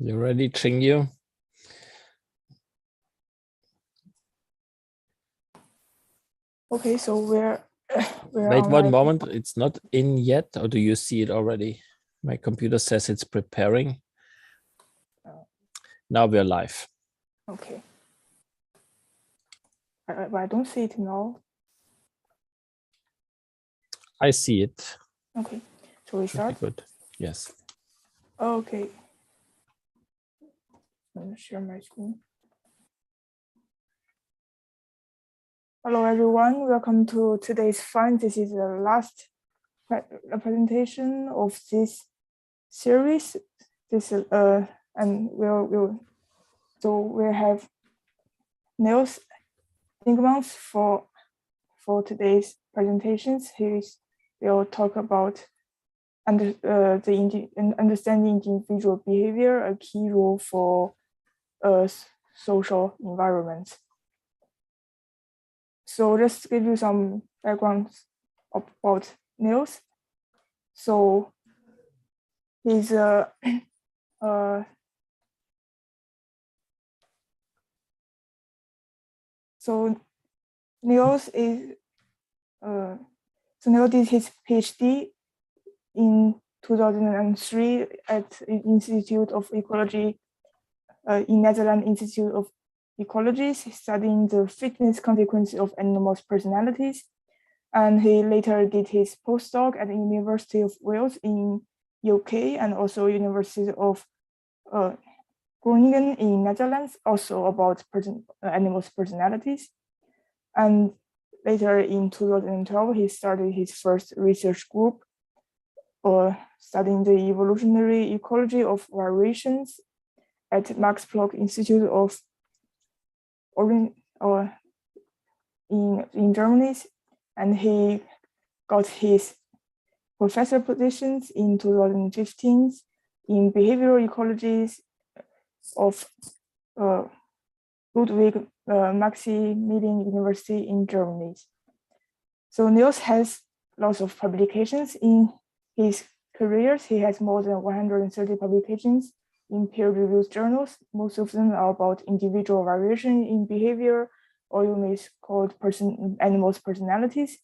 You ready, Chingyu? Okay, so we're Wait on one moment. It's not in yet, or do you see it already? My computer says it's preparing. Now we're live. Okay. But I don't see it now. I see it. Okay, so we Should be start. good. Yes. Okay. Let me share my screen. Hello, everyone. Welcome to today's fund. This is the last presentation of this series. This and so we have Niels Dingemanse for today's presentations. He will talk about understanding individual behavior, a key role for social environments. So just to give you some background about Niels. So he's so Niels is Niels did his PhD in 2003 at the Institute of Ecology in Netherlands Institute of Ecology, studying the fitness consequences of animals' personalities. And he later did his postdoc at the University of Wales in UK and also University of Groningen in Netherlands, also about animals' personalities. And later in 2012, he started his first research group studying the evolutionary ecology of variations at Max Planck Institute of in Germany, and he got his professor positions in 2015 in behavioral ecologies of Ludwig Maximilian University in Germany. So Niels has lots of publications in his careers. He has more than 130 publications in peer-reviewed journals. Most of them are about individual variation in behavior, or you may call it animals' personalities.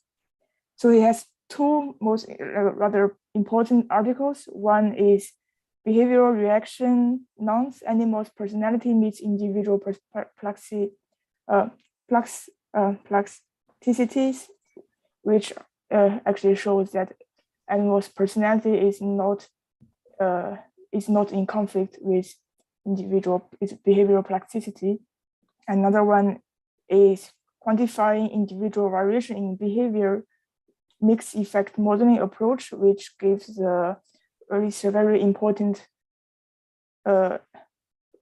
So he has two most rather important articles. One is Behavioral Reaction Nouns, Animals' Personality Meets Individual Plasticities, which actually shows that animals' personality is not in conflict with individual behavioral plasticity. Another one is quantifying individual variation in behavior mixed effect modeling approach, which gives a very important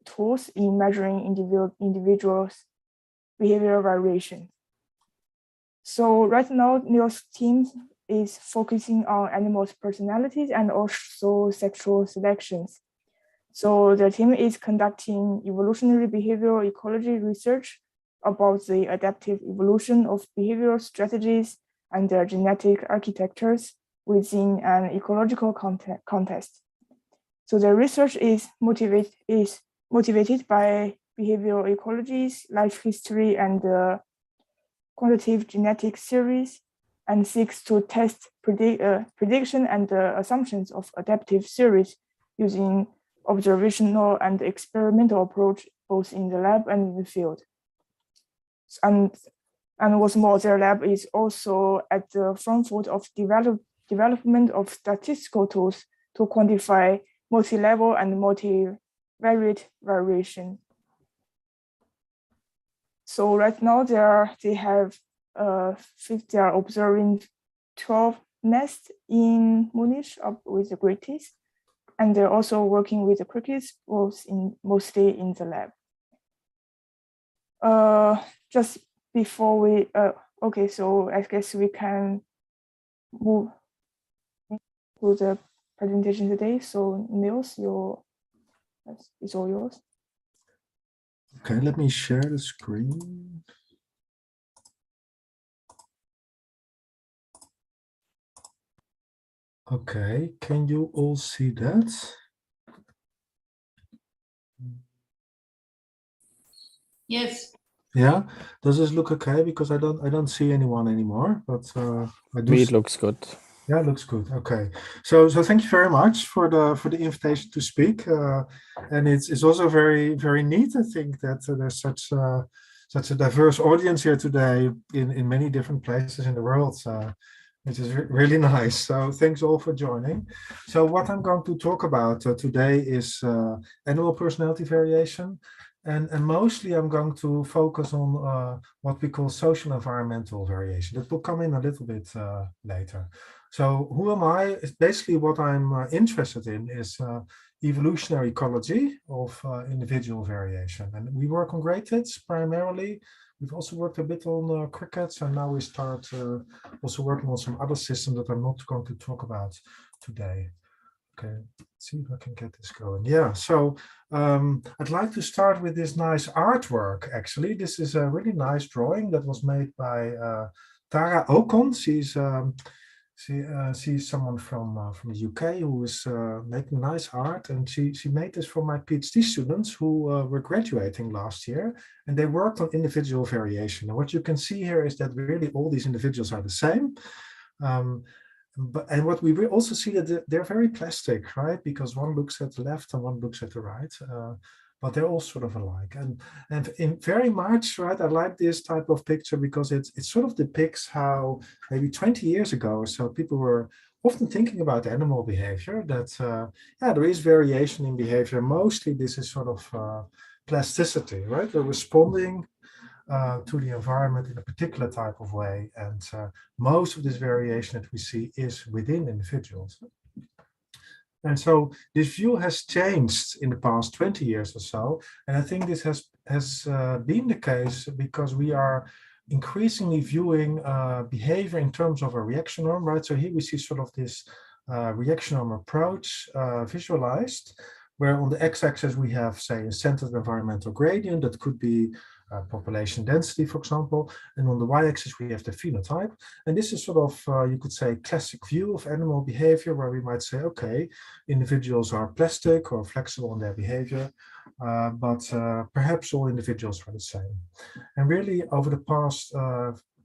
tools in measuring individuals' behavioral variation. So right now, Niels' team is focusing on animals' personalities and also sexual selections. So the team is conducting evolutionary behavioral ecology research about the adaptive evolution of behavioral strategies and their genetic architectures within an ecological context. So the research is motivated by behavioral ecologies, life history, and quantitative genetic series, and seeks to test prediction and assumptions of adaptive series using observational and experimental approach both in the lab and in the field. And what's more, their lab is also at the front foot of development of statistical tools to quantify multi-level and multivariate variation. So right now they are observing 12 nests in Munich with the greaties, and they're also working with the crickets, mostly in the lab. Just before we okay, so I guess we can move to the presentation today. So Niels, it's all yours. Okay, let me share the screen. Okay, can you all see that? Yes. Yeah, does this look okay? Because I don't see anyone anymore, but I do. Me, it looks good. Yeah, it looks good. Okay, so thank you very much for the invitation to speak, and it's also very neat. I think that there's such a diverse audience here today in many different places in the world, which is really nice. So thanks all for joining. So what I'm going to talk about today is animal personality variation. And mostly I'm going to focus on what we call social environmental variation. That will come in a little bit later. So who am I? Basically what I'm interested in is evolutionary ecology of individual variation. And we work on great tits primarily. We've also worked a bit on crickets, and now we start also working on some other systems that I'm not going to talk about today. Okay, let's see if I can get this going. Yeah, so I'd like to start with this nice artwork, actually. This is a really nice drawing that was made by Tara Ocon. She's someone from the UK who is making nice art, and she made this for my PhD students who were graduating last year, and they worked on individual variation. And what you can see here is that really all these individuals are the same. And what we also see that they're very plastic, right? Because one looks at the left and one looks at the right, but they're all sort of alike. And in very much, right, I like this type of picture because it sort of depicts how maybe 20 years ago or so people were often thinking about animal behavior, that yeah, there is variation in behavior. Mostly this is sort of plasticity, right? We're responding to the environment in a particular type of way. And most of this variation that we see is within individuals. And so this view has changed in the past 20 years or so. And I think this has been the case because we are increasingly viewing behavior in terms of a reaction norm, right? So here we see sort of this reaction norm approach visualized, where on the x-axis we have, say, a centered environmental gradient that could be population density, for example, and on the y-axis we have the phenotype. And this is sort of, you could say, classic view of animal behavior, where we might say, okay, individuals are plastic or flexible in their behavior, but perhaps all individuals are the same. And really, over the past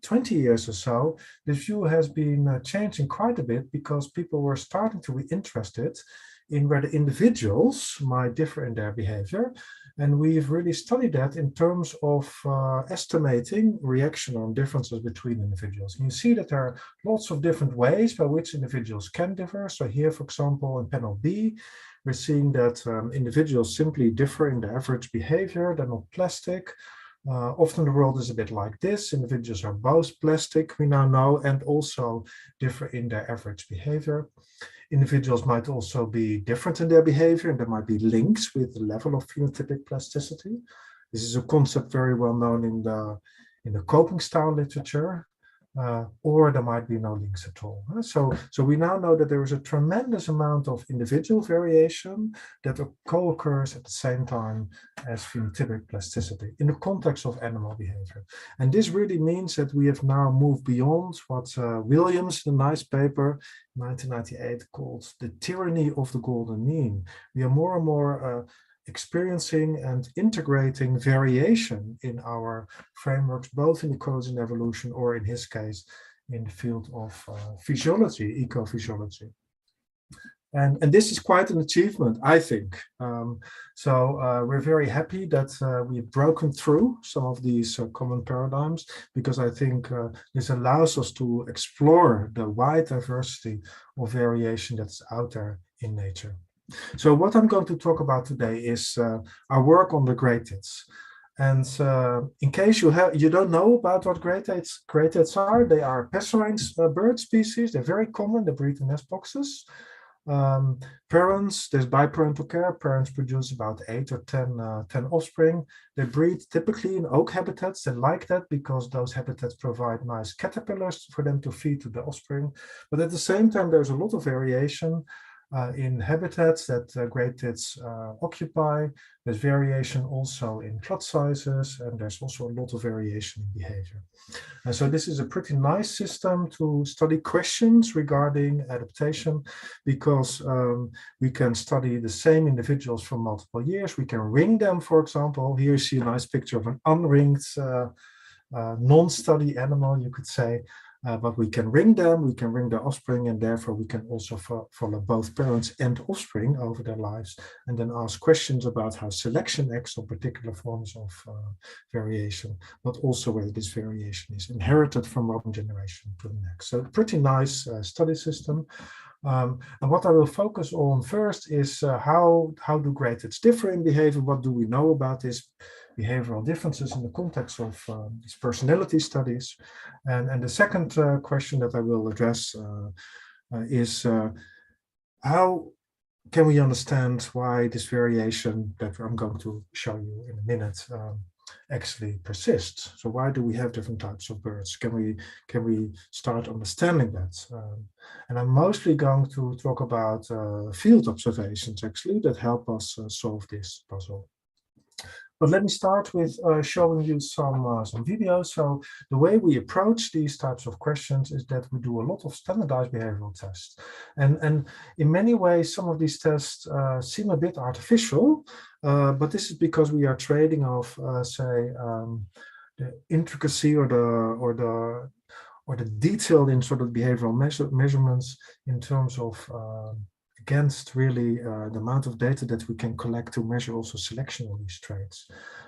20 years or so, this view has been changing quite a bit because people were starting to be interested in where the individuals might differ in their behavior. And we've really studied that in terms of estimating reaction norm differences between individuals. And you see that there are lots of different ways by which individuals can differ. So here, for example, in panel B, we're seeing that individuals simply differ in their average behavior. They're not plastic. Often the world is a bit like this. Individuals are both plastic, we now know, and also differ in their average behavior. Individuals might also be different in their behavior, and there might be links with the level of phenotypic plasticity. This is a concept very well known in the coping style literature, or there might be no links at all. So we now know that there is a tremendous amount of individual variation that co-occurs at the same time as phenotypic plasticity in the context of animal behavior. And this really means that we have now moved beyond what Williams, in a nice paper, 1998, called the tyranny of the golden mean. We are more and more experiencing and integrating variation in our frameworks, both in ecology and evolution, or in his case, in the field of physiology, ecophysiology. And this is quite an achievement, I think. We're very happy that we've broken through some of these common paradigms, because I think this allows us to explore the wide diversity of variation that's out there in nature. So what I'm going to talk about today is our work on the great tits. And in case you don't know about what great tits are, they are passerine bird species. They're very common. They breed in nest boxes. Parents, there's biparental care. Parents produce about 8 or 10 offspring. They breed typically in oak habitats. They like that because those habitats provide nice caterpillars for them to feed to the offspring. But at the same time, there's a lot of variation. in habitats that great tits occupy. There's variation also in clot sizes, and there's also a lot of variation in behavior. And so this is a pretty nice system to study questions regarding adaptation, because we can study the same individuals for multiple years. We can ring them, for example. Here you see a nice picture of an unringed non-study animal, you could say. But we can ring them, we can ring their offspring, and therefore we can also follow both parents and offspring over their lives, and then ask questions about how selection acts on particular forms of variation, but also whether this variation is inherited from one generation to the next. So pretty nice study system. And what I will focus on first is how do great tits differ in behavior? What do we know about this behavioral differences in the context of these personality studies? And the second question that I will address is how can we understand why this variation that I'm going to show you in a minute actually persists? So why do we have different types of birds? Can we start understanding that? And I'm mostly going to talk about field observations actually that help us solve this puzzle. But let me start with showing you some videos. So the way we approach these types of questions is that we do a lot of standardized behavioral tests. And in many ways, some of these tests seem a bit artificial, but this is because we are trading off, say, the intricacy or the detail in sort of behavioral measurements in terms of against really the amount of data that we can collect to measure also selection of these traits.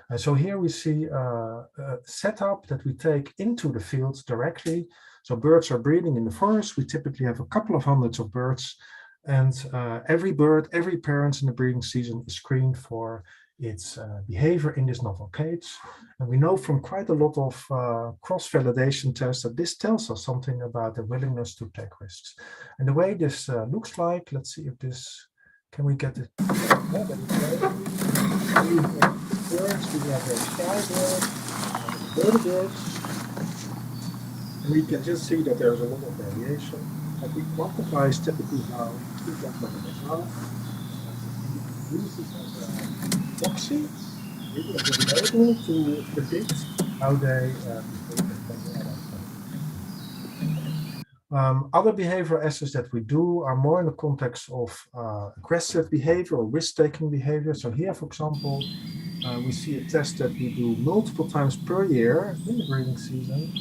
And so here we see a setup that we take into the field directly. So birds are breeding in the forest. We typically have a couple of hundreds of birds, and every bird, every parent in the breeding season is screened for its behavior in this novel cage. And we know from quite a lot of cross-validation tests that this tells us something about the willingness to take risks. And the way this looks like, let's see if this, can we get it? Yeah, that is right. Birds, we have a sky bird, birds. And we can just see that there's a lot of variation. What we quantify is typically how use this as a proxy, really as a label to predict how they other behavioral assays that we do are more in the context of aggressive behavior or risk-taking behavior. So here, for example, we see a test that we do multiple times per year in the breeding season,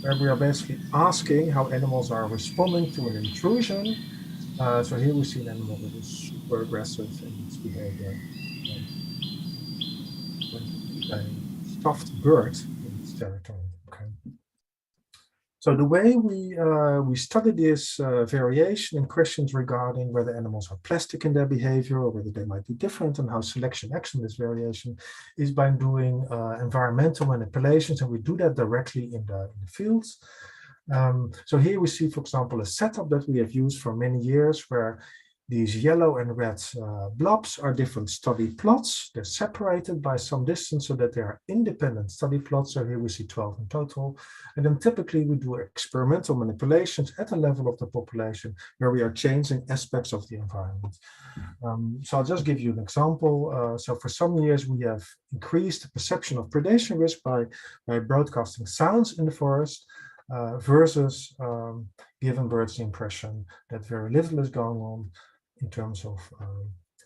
where we are basically asking how animals are responding to an intrusion. So here we see an animal that is super aggressive in its behavior. A stuffed bird in its territory. Okay. So the way we study this variation in questions regarding whether animals are plastic in their behavior or whether they might be different and how selection acts on this variation is by doing environmental manipulations, and we do that directly in the fields. So here we see, for example, a setup that we have used for many years where these yellow and red blobs are different study plots. They're separated by some distance so that they are independent study plots. So here we see 12 in total. And then typically we do experimental manipulations at the level of the population where we are changing aspects of the environment. So I'll just give you an example. So for some years we have increased the perception of predation risk by broadcasting sounds in the forest. Versus giving birds the impression that very little is going on in terms of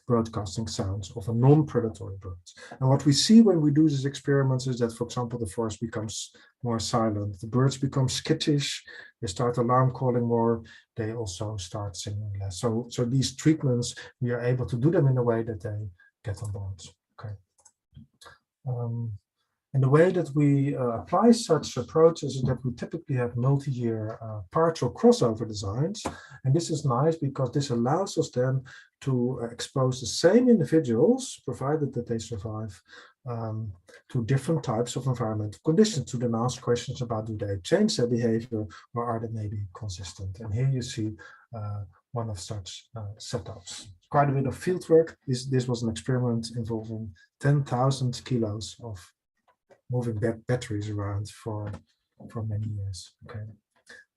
broadcasting sounds of a non-predatory bird. And what we see when we do these experiments is that, for example, the forest becomes more silent, the birds become skittish, they start alarm calling more, they also start singing less. So these treatments, we are able to do them in a way that they get on board. Okay. And the way that we apply such approaches is that we typically have multi-year partial crossover designs. And this is nice because this allows us then to expose the same individuals, provided that they survive, to different types of environmental conditions, to then ask questions about do they change their behavior or are they maybe consistent. And here you see one of such setups. Quite a bit of field work. This was an experiment involving 10,000 kilos of moving batteries around for many years. Okay.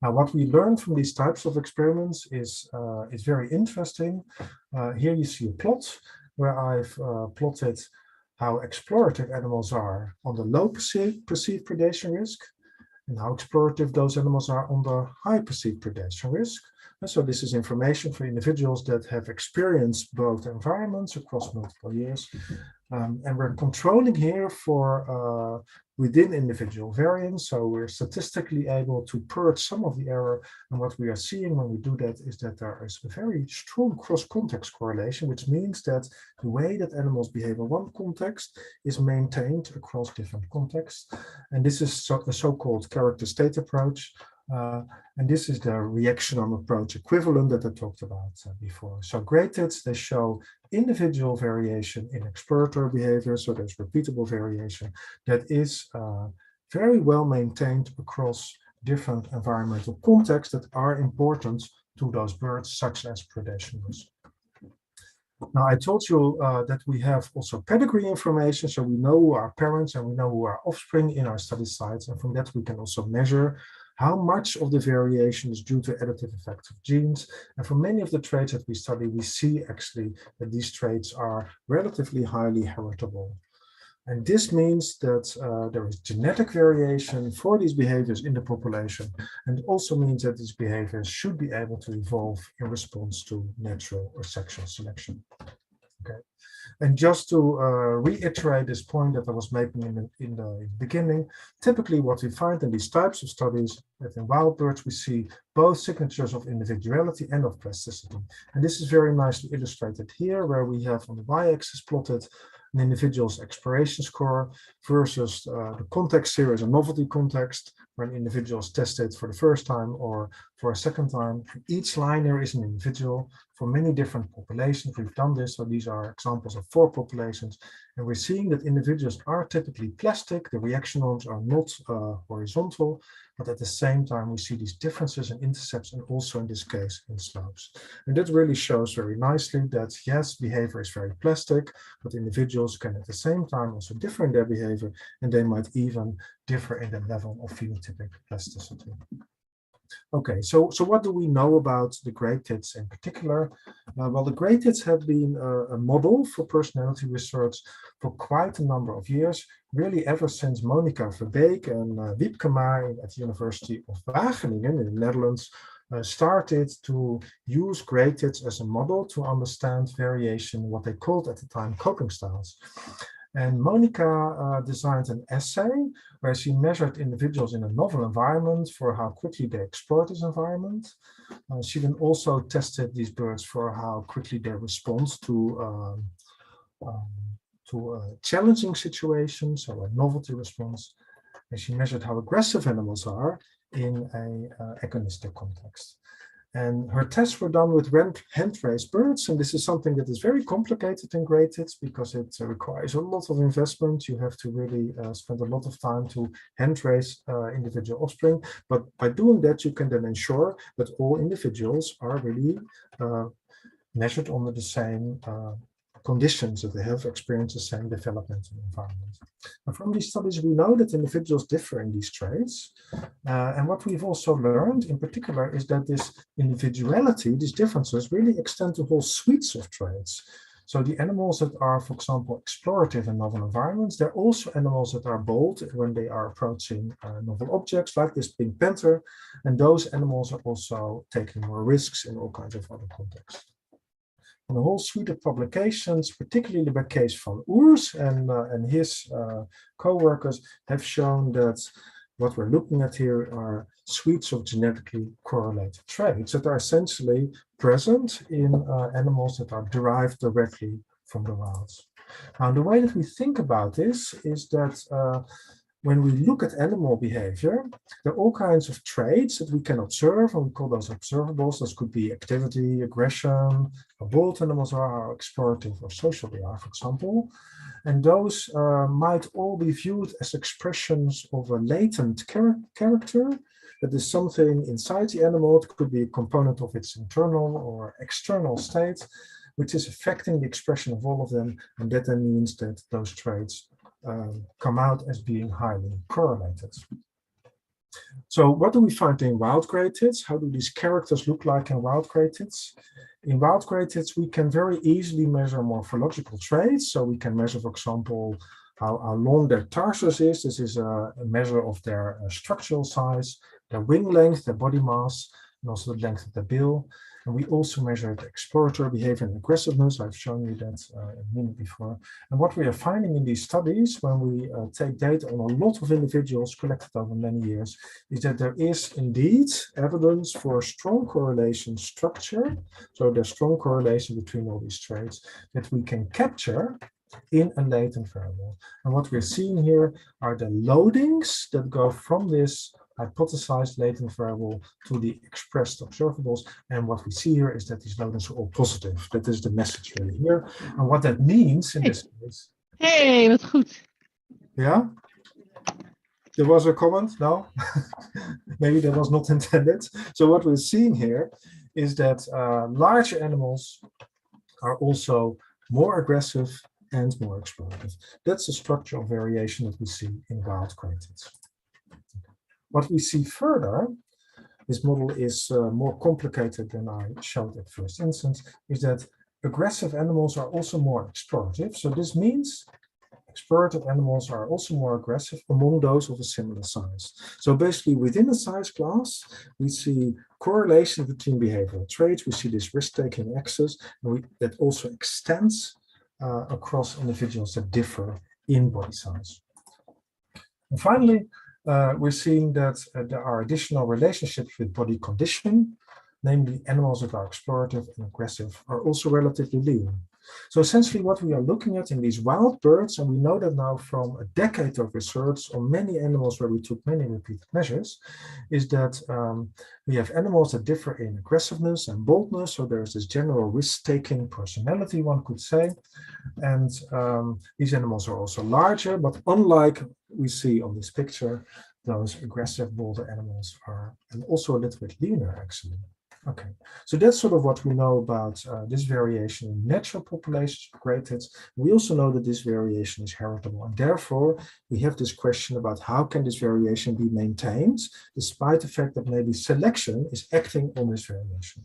Now, what we learn from these types of experiments is very interesting. Here you see a plot where I've plotted how explorative animals are on the low perceived predation risk, and how explorative those animals are on the high perceived predation risk. And so this is information for individuals that have experienced both environments across multiple years. And we're controlling here for within individual variance. So we're statistically able to purge some of the error. And what we are seeing when we do that is that there is a very strong cross-context correlation, which means that the way that animals behave in one context is maintained across different contexts. And this is the so-called character state approach. And this is the reactional approach equivalent that I talked about before. So graded, they show individual variation in exploratory behavior. So there's repeatable variation that is very well maintained across different environmental contexts that are important to those birds, such as predation risk. Now, I told you that we have also pedigree information, so we know who our parents and we know who our offspring in our study sites, and from that we can also measure how much of the variation is due to additive effects of genes. And for many of the traits that we study, we see actually that these traits are relatively highly heritable. And this means that there is genetic variation for these behaviors in the population, and also means that these behaviors should be able to evolve in response to natural or sexual selection. Okay. And just to reiterate this point that I was making in the beginning, typically what we find in these types of studies, that in wild birds we see both signatures of individuality and of plasticity. And this is very nicely illustrated here, where we have on the y-axis plotted an individual's exploration score versus the context here is a novelty context, where an individual is tested for the first time or for a second time. Each line here is an individual for many different populations. We've done this, so these are examples of 4 populations, and we're seeing that individuals are typically plastic, the reaction norms are not horizontal, but at the same time we see these differences in intercepts and also in this case in slopes. And that really shows very nicely that yes, behavior is very plastic, but individuals can at the same time also differ in their behavior, and they might even differ in the level of phenotypic plasticity. Okay, so what do we know about the gray tits in particular? Well, the gray tits have been a model for personality research for quite a number of years, really ever since Monica Verbeek and Wiepke Maar at the University of Wageningen in the Netherlands started to use gray tits as a model to understand variation, what they called at the time coping styles. And Monica designed an assay where she measured individuals in a novel environment for how quickly they explored this environment. She then also tested these birds for how quickly they respond to a challenging situation, so a novelty response. And she measured how aggressive animals are in an agonistic context. And her tests were done with hand-raised birds, and this is something that is very complicated in gray tits because it requires a lot of investment. You have to really spend a lot of time to hand-raise individual offspring, but by doing that, you can then ensure that all individuals are really measured under the same conditions, that they have experienced the same developmental environment. And from these studies, we know that individuals differ in these traits. And what we've also learned in particular is that this individuality, these differences, really extend to whole suites of traits. So the animals that are, for example, explorative in novel environments, they're also animals that are bold when they are approaching novel objects, like this pink panther. And those animals are also taking more risks in all kinds of other contexts. And a whole suite of publications, particularly by Kees van Oers and his co-workers, have shown that what we're looking at here are suites of genetically correlated traits that are essentially present in animals that are derived directly from the wilds. Now, the way that we think about this is that when we look at animal behavior, there are all kinds of traits that we can observe, and we call those observables. Those could be activity, aggression, how bold animals are, how explorative or social they are, for example. And those might all be viewed as expressions of a latent character that is something inside the animal. It could be a component of its internal or external state, which is affecting the expression of all of them. And that then means that those traits come out as being highly correlated. So what do we find in wild grey tits? How do these characters look like in wild grey tits? In wild grey tits, we can very easily measure morphological traits. So we can measure, for example, how long their tarsus is. This is a measure of their structural size, their wing length, their body mass, and also the length of the bill. And we also measure the exploratory behavior and aggressiveness. I've shown you that a minute before. And what we are finding in these studies, when we take data on a lot of individuals collected over many years, is that there is indeed evidence for strong correlation structure. So there's strong correlation between all these traits that we can capture in a latent variable. And what we're seeing here are the loadings that go from this hypothesized latent variable to the expressed observables. And what we see here is that these loadings are all positive. That is the message really here. And what that means in this case. Hey, wat goed. Yeah? There was a comment? No? Maybe that was not intended. So what we're seeing here is that large animals are also more aggressive and more explorative. That's the structural variation that we see in wild grey tits. What we see further, this model is more complicated than I showed at first instance, is that aggressive animals are also more explorative. So this means explorative animals are also more aggressive among those of a similar size. So basically within a size class, we see correlation between behavioral traits. We see this risk-taking axis, and that also extends across individuals that differ in body size. And finally, we're seeing that there are additional relationships with body condition, namely animals that are explorative and aggressive are also relatively lean. So essentially what we are looking at in these wild birds, and we know that now from a decade of research on many animals where we took many repeated measures, is that we have animals that differ in aggressiveness and boldness. So there's this general risk-taking personality, one could say. And these animals are also larger, but unlike we see on this picture, those aggressive, bolder animals are and also a little bit leaner, actually. Okay, so that's sort of what we know about this variation in natural populations of grey tits. We also know that this variation is heritable, and therefore we have this question about how can this variation be maintained, despite the fact that maybe selection is acting on this variation.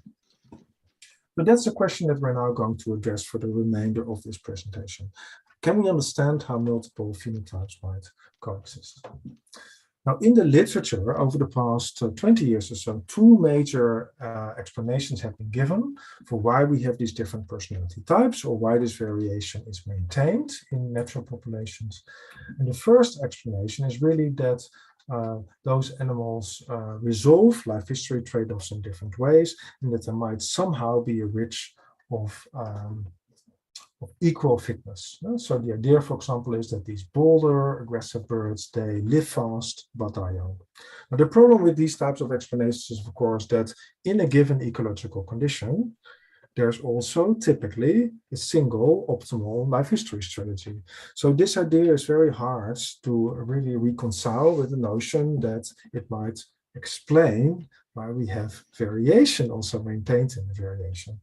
So that's a question that we're now going to address for the remainder of this presentation. Can we understand how multiple phenotypes might coexist? Now, in the literature, over the past 20 years or so, two major explanations have been given for why we have these different personality types or why this variation is maintained in natural populations. And the first explanation is really that those animals resolve life history trade-offs in different ways, and that there might somehow be a ridge of equal fitness. So the idea, for example, is that these bolder, aggressive birds, they live fast, but die young. Now, the problem with these types of explanations is, of course, that in a given ecological condition, there's also typically a single optimal life history strategy. So this idea is very hard to really reconcile with the notion that it might explain why we have variation also maintained in the variation.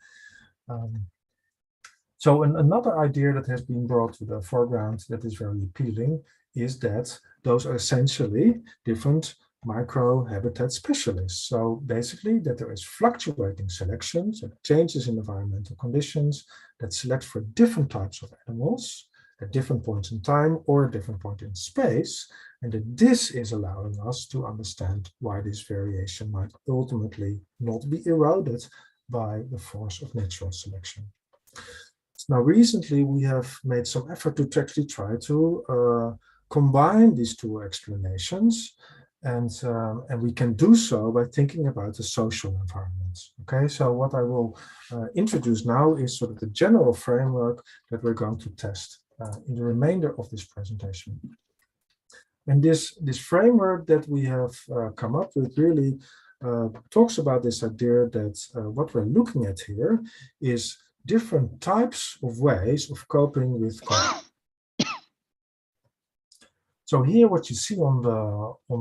So another idea that has been brought to the foreground that is very appealing is that those are essentially different micro-habitat specialists. So basically that there is fluctuating selection, so changes in environmental conditions that select for different types of animals at different points in time or at different point in space, and that this is allowing us to understand why this variation might ultimately not be eroded by the force of natural selection. Now, recently, we have made some effort to actually try to combine these two explanations, and we can do so by thinking about the social environment. Okay, so what I will introduce now is sort of the general framework that we're going to test in the remainder of this presentation. And this framework that we have come up with really talks about this idea that what we're looking at here is different types of ways of coping with conflict. So here what you see on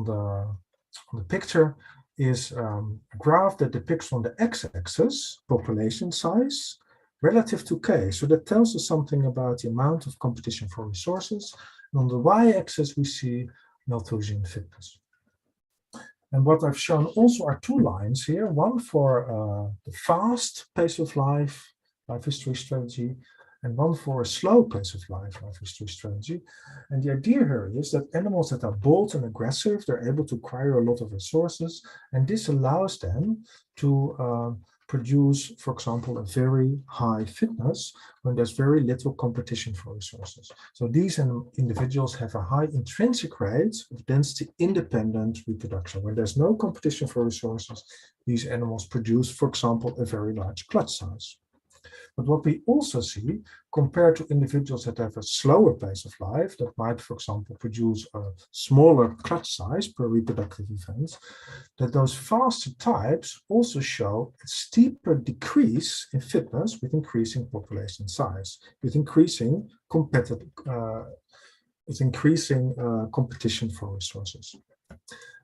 the picture is a graph that depicts on the x-axis population size relative to k. So that tells us something about the amount of competition for resources. And on the y-axis we see Malthusian fitness. And what I've shown also are two lines here, one for the fast pace of life history strategy, and one for a slow pace of life history strategy. And the idea here is that animals that are bold and aggressive, they're able to acquire a lot of resources, and this allows them to produce, for example, a very high fitness when there's very little competition for resources. So these individuals have a high intrinsic rate of density independent reproduction. When there's no competition for resources, these animals produce, for example, a very large clutch size. But what we also see, compared to individuals that have a slower pace of life, that might, for example, produce a smaller clutch size per reproductive event, that those faster types also show a steeper decrease in fitness with increasing population size, with increasing competition for resources.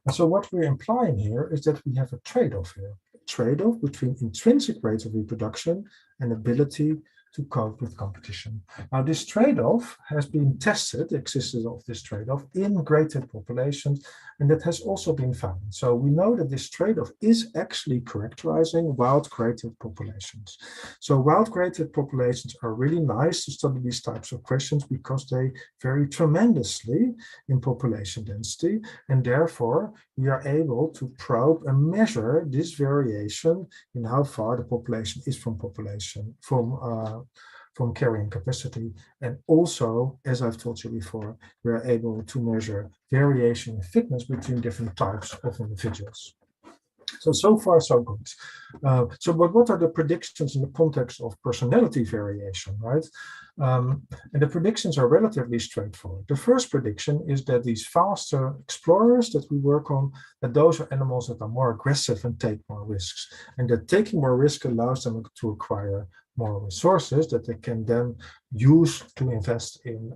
And so what we're implying here is that we have a trade-off here, a trade-off between intrinsic rates of reproduction and ability to cope with competition. Now, this trade-off has been tested, the existence of this trade-off in graded populations, and that has also been found. So we know that this trade-off is actually characterizing wild graded populations. So wild graded populations are really nice to study these types of questions because they vary tremendously in population density, and therefore we are able to probe and measure this variation in how far the population is from carrying capacity. And also, as I've told you before, we are able to measure variation in fitness between different types of individuals. So far, so good. But what are the predictions in the context of personality variation, right? And the predictions are relatively straightforward. The first prediction is that these faster explorers that we work on, that those are animals that are more aggressive and take more risks. And that taking more risk allows them to acquire more resources that they can then use to invest in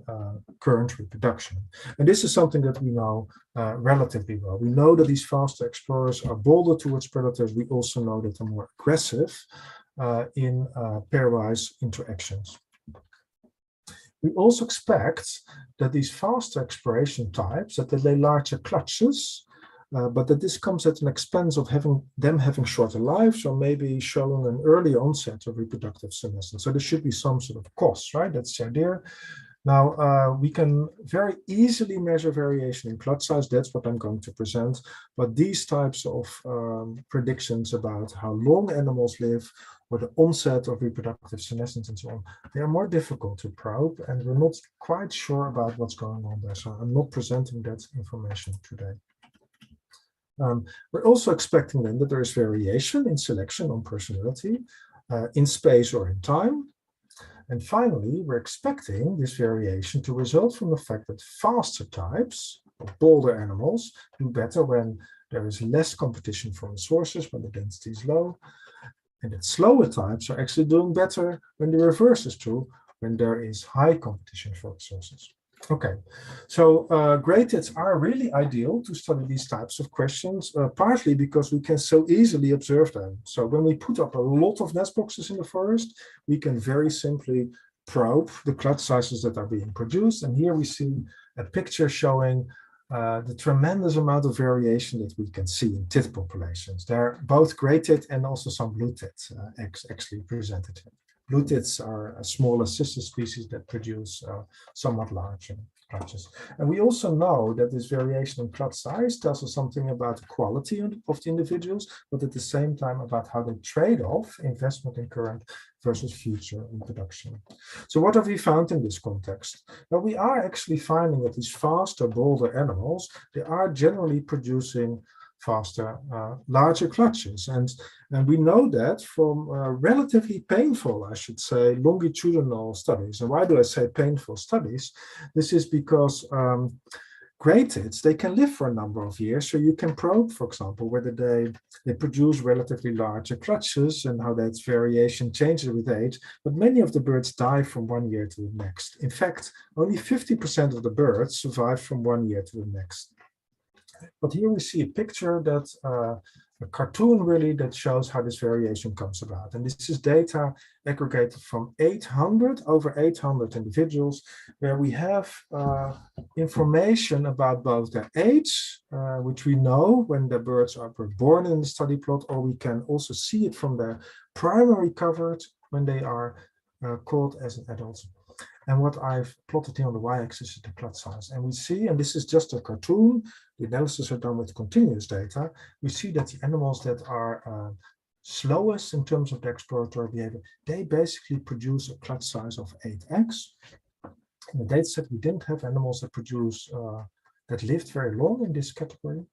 current reproduction. And this is something that we know relatively well. We know that these faster explorers are bolder towards predators. We also know that they're more aggressive in pairwise interactions. We also expect that these faster exploration types, that they lay larger clutches, but that this comes at an expense of them having shorter lives, or maybe showing an early onset of reproductive senescence. So there should be some sort of cost, right? That's the idea. Now, we can very easily measure variation in clutch size. That's what I'm going to present. But these types of predictions about how long animals live, or the onset of reproductive senescence and so on, they are more difficult to probe, and we're not quite sure about what's going on there. So I'm not presenting that information today. We're also expecting then that there is variation in selection on personality in space or in time. And finally, we're expecting this variation to result from the fact that faster types, or bolder animals, do better when there is less competition for resources, when the density is low, and that slower types are actually doing better when the reverse is true, when there is high competition for resources. Okay, so gradients are really ideal to study these types of questions, partly because we can so easily observe them. So when we put up a lot of nest boxes in the forest, we can very simply probe the clutch sizes that are being produced. And here we see a picture showing the tremendous amount of variation that we can see in tit populations. They're both gray tit and also some blue tits actually presented here. Blue tits are a smaller sister species that produce somewhat larger clutches. And we also know that this variation in clutch size tells us something about the quality of the individuals, but at the same time about how they trade off investment in current versus future reproduction. So what have we found in this context? Well, we are actually finding that these faster, bolder animals, they are generally producing faster, larger clutches. And we know that from relatively painful, I should say, longitudinal studies. And why do I say painful studies? This is because gray tits, they can live for a number of years. So you can probe, for example, whether they produce relatively larger clutches and how that variation changes with age. But many of the birds die from 1 year to the next. In fact, only 50% of the birds survive from 1 year to the next. But here we see a picture that cartoon really that shows how this variation comes about. And this is data aggregated from over 800 individuals, where we have information about both their age, which we know when the birds are born in the study plot, or we can also see it from their primary coverage when they are caught as an adult. And what I've plotted here on the y-axis is the clutch size. And we see, and this is just a cartoon, the analysis are done with continuous data. We see that the animals that are slowest in terms of the exploratory behavior, they basically produce a clutch size of 8x. In the data set, we didn't have animals that that lived very long in this category.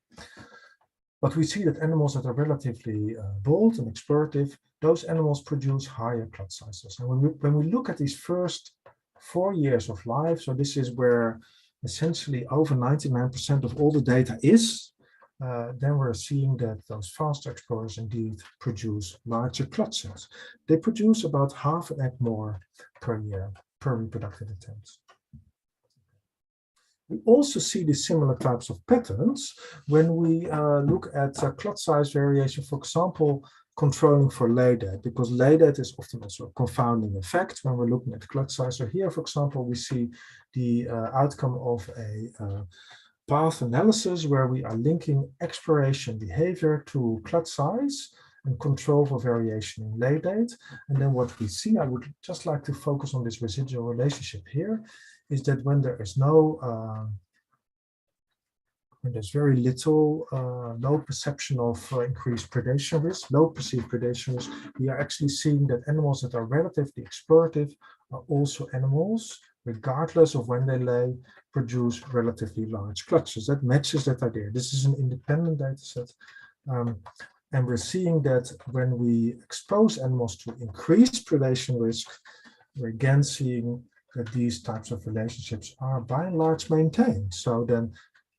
But we see that animals that are relatively bold and explorative, those animals produce higher clutch sizes. And when we look at these first 4 years of life, so this is where essentially over 99% of all the data is, then we're seeing that those faster explorers indeed produce larger clutch size. They produce about half an egg more per year per reproductive attempt. We also see these similar types of patterns when we look at clutch size variation, for example, controlling for lay dead, because lay dead is often also a confounding effect when we're looking at clutch size. So here, for example, we see the outcome of a path analysis where we are linking exploration behavior to clutch size and control for variation in lay date. And then what we see, I would just like to focus on this residual relationship here, is that when there is when there's very little, low perception of increased predation risk, low perceived predation risk, we are actually seeing that animals that are relatively explorative are also animals, regardless of when they lay, produce relatively large clutches. That matches that idea. This is an independent data set. And we're seeing that when we expose animals to increased predation risk, we're again seeing that these types of relationships are by and large maintained. So then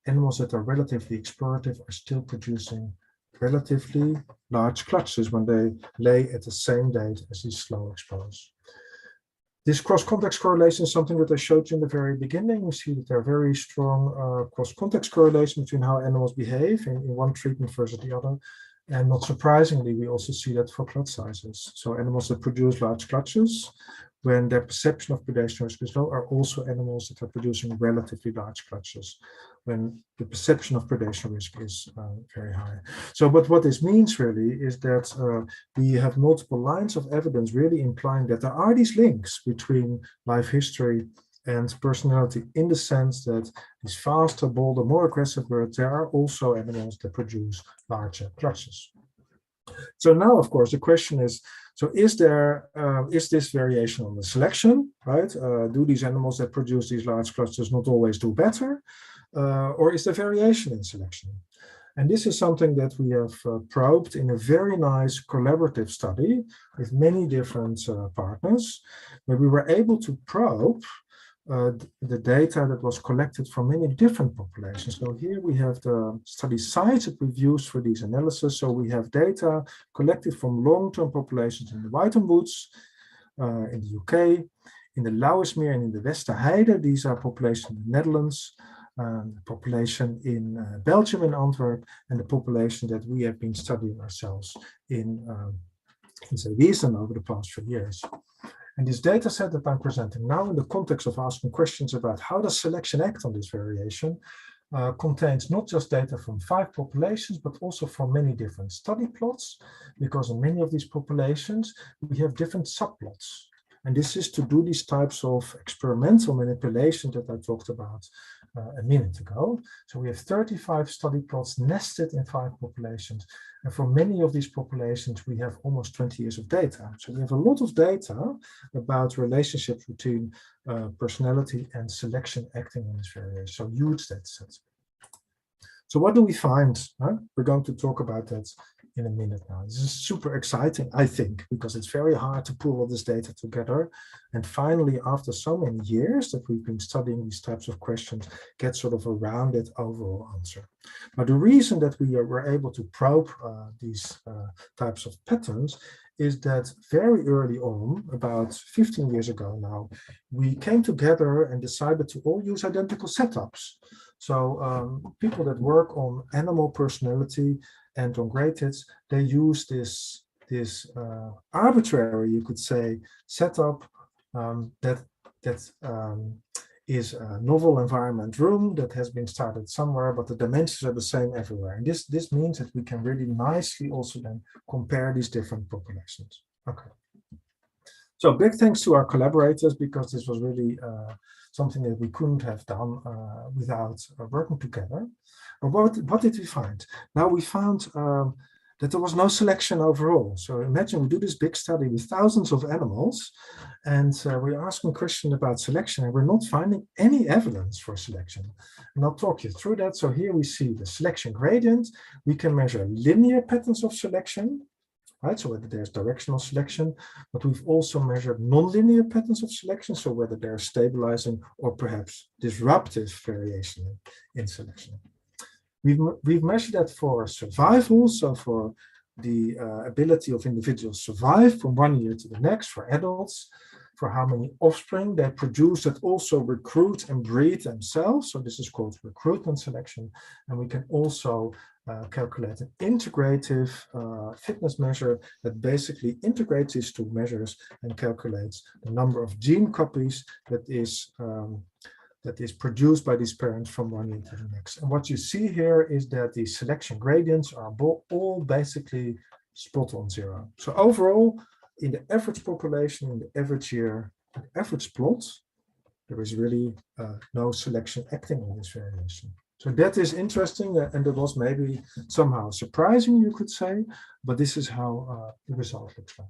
animals that are relatively explorative are still producing relatively large clutches when they lay at the same date as these slow explorers. This cross-context correlation is something that I showed you in the very beginning. We see that there are very strong cross-context correlation between how animals behave in one treatment versus the other. And not surprisingly, we also see that for clutch sizes. So animals that produce large clutches, when their perception of predation risk is low, are also animals that are producing relatively large clutches when the perception of predation risk is very high. So, but what this means really is that we have multiple lines of evidence really implying that there are these links between life history and personality, in the sense that these faster, bolder, more aggressive birds, there are also animals that produce larger clutches. So now, of course, the question is, so is this variation on the selection, right? Do these animals that produce these large clusters not always do better? Or is there variation in selection? And this is something that we have probed in a very nice collaborative study with many different partners, where we were able to probe the data that was collected from many different populations. So here we have the study sites that we've used for these analysis. So we have data collected from long-term populations in the Woudenwoods, in the UK, in the Lauwersmeer and in the Westerheide. These are populations in the Netherlands, the population in Belgium and Antwerp, and the population that we have been studying ourselves in Zeewiesen over the past few years. And this data set that I'm presenting now, in the context of asking questions about how does selection act on this variation, contains not just data from 5 populations, but also from many different study plots, because in many of these populations, we have different subplots. And this is to do these types of experimental manipulation that I talked about a minute ago. So we have 35 study plots nested in 5 populations. And for many of these populations, we have almost 20 years of data. So we have a lot of data about relationships between personality and selection acting on this variation. So huge data sets. So what do we find? We're going to talk about that in a minute now. This is super exciting, I think, because it's very hard to pull all this data together. And finally, after so many years that we've been studying these types of questions, get sort of a rounded overall answer. But the reason that we were able to probe these types of patterns is that very early on, about 15 years ago now, we came together and decided to all use identical setups. So people that work on animal personality and on gray tits, they use this arbitrary, you could say, setup that is a novel environment room that has been started somewhere, but the dimensions are the same everywhere. And this means that we can really nicely also then compare these different populations. Okay. So big thanks to our collaborators, because this was really something that we couldn't have done without working together. But what did we find? Now we found that there was no selection overall. So imagine we do this big study with thousands of animals, and we're asking questions about selection, and we're not finding any evidence for selection. And I'll talk you through that. So here we see the selection gradient. We can measure linear patterns of selection, right? So whether there's directional selection, but we've also measured nonlinear patterns of selection. So whether there's stabilizing or perhaps disruptive variation in selection. We've measured that for survival, so for the ability of individuals to survive from 1 year to the next, for adults, for how many offspring they produce that also recruit and breed themselves. So this is called recruitment selection. And we can also calculate an integrative fitness measure that basically integrates these two measures and calculates the number of gene copies that is produced by these parents from 1 year to the next. And what you see here is that the selection gradients are all basically spot on zero. So overall, in the average population, in the average year, the average plot, there is really no selection acting on this variation. So that is interesting, and that was maybe somehow surprising, you could say, but this is how the result looks like.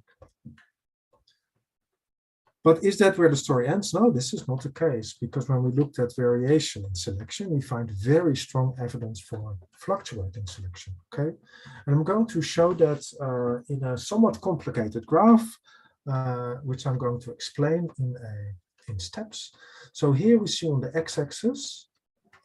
But is that where the story ends? No, this is not the case, because when we looked at variation in selection, we find very strong evidence for fluctuating selection, okay? And I'm going to show that in a somewhat complicated graph, which I'm going to explain in steps. So here we see on the x-axis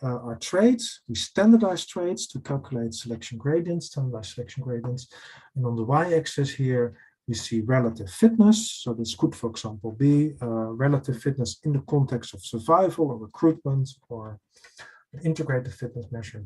our traits. We standardize traits to calculate selection gradients, standardized selection gradients. And on the y-axis here, we see relative fitness. So this could, for example, be relative fitness in the context of survival or recruitment or an integrated fitness measure.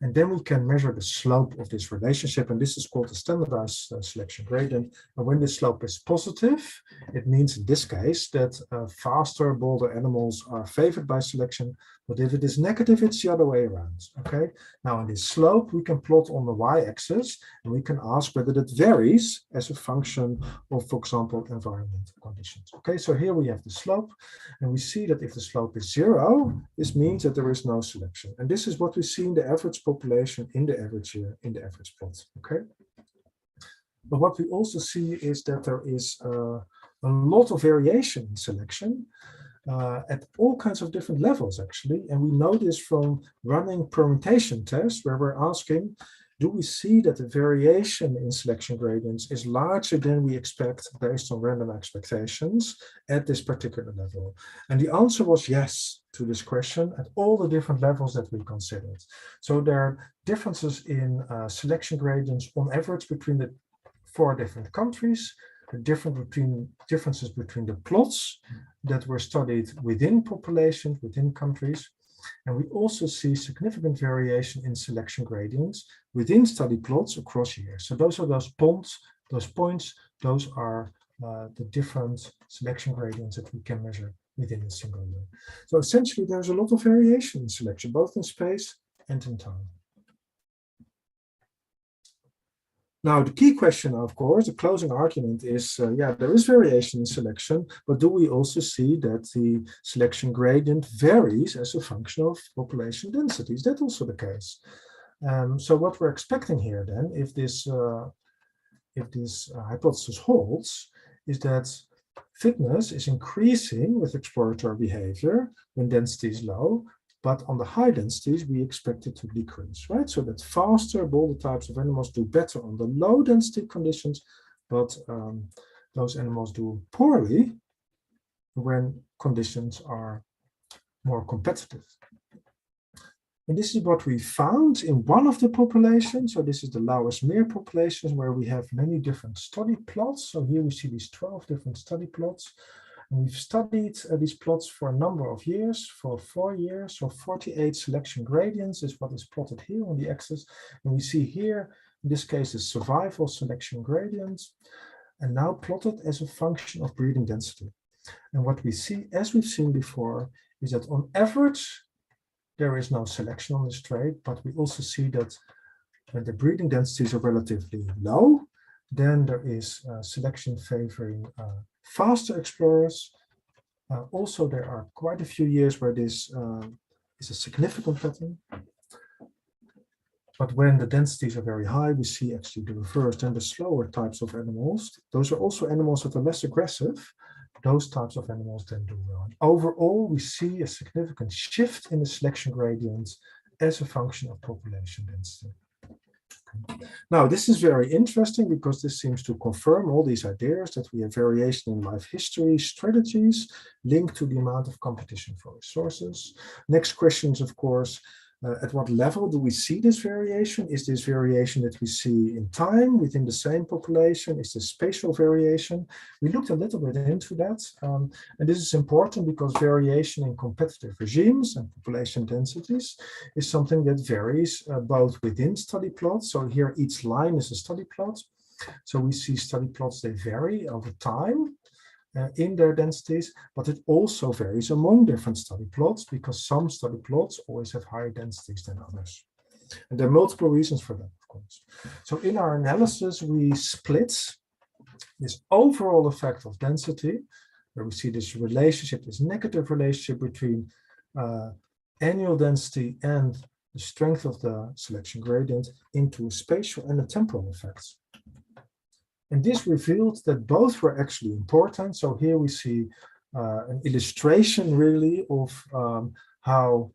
And then we can measure the slope of this relationship. And this is called the standardized selection gradient. And when the slope is positive, it means in this case that faster, bolder animals are favored by selection. But if it is negative, it's the other way around. Okay. Now in this slope, we can plot on the y-axis, and we can ask whether that varies as a function of, for example, environmental conditions. Okay. So here we have the slope, and we see that if the slope is zero, this means that there is no selection. And this is what we see in the average population, in the average year, in the average plot. Okay. But what we also see is that there is a lot of variation in selection. At all kinds of different levels, actually. And we know this from running permutation tests, where we're asking, do we see that the variation in selection gradients is larger than we expect based on random expectations at this particular level? And the answer was yes to this question at all the different levels that we considered. So there are differences in selection gradients on average between the 4 different countries. Differences between the plots that were studied within populations, within countries. And we also see significant variation in selection gradients within study plots across years. So those are those points, those are the different selection gradients that we can measure within a single year. So essentially, there's a lot of variation in selection, both in space and in time. Now, the key question, of course, the closing argument is, yeah, there is variation in selection, but do we also see that the selection gradient varies as a function of population density? Is that also the case? So what we're expecting here then, if this hypothesis holds, is that fitness is increasing with exploratory behavior when density is low, but on the high densities, we expect it to decrease, right? So that faster, bolder types of animals do better on the low density conditions, but those animals do poorly when conditions are more competitive. And this is what we found in one of the populations. So this is the Lauwersmeer populations, where we have many different study plots. So here we see these 12 different study plots. And we've studied these plots for a number of years, for 4 years. So 48 selection gradients is what is plotted here on the axis. And we see here, in this case, the survival selection gradients, and now plotted as a function of breeding density. And what we see, as we've seen before, is that on average, there is no selection on this trait, but we also see that when the breeding densities are relatively low, then there is selection favoring faster explorers. Also, there are quite a few years where this is a significant pattern. But when the densities are very high, we see actually the reverse. Then the slower types of animals, those are also animals that are less aggressive. Those types of animals then do well. And overall, we see a significant shift in the selection gradients as a function of population density. Now, this is very interesting because this seems to confirm all these ideas that we have variation in life history strategies linked to the amount of competition for resources. Next question is, of course, at what level do we see this variation? Is this variation that we see in time within the same population? Is this spatial variation? We looked a little bit into that. And this is important because variation in competitive regimes and population densities is something that varies both within study plots. So here each line is a study plot. So we see study plots, they vary over time in their densities, but it also varies among different study plots because some study plots always have higher densities than others. And there are multiple reasons for that, of course. So in our analysis, we split this overall effect of density, where we see this relationship, this negative relationship between annual density and the strength of the selection gradient, into a spatial and a temporal effects. And this revealed that both were actually important. So here we see an illustration really of how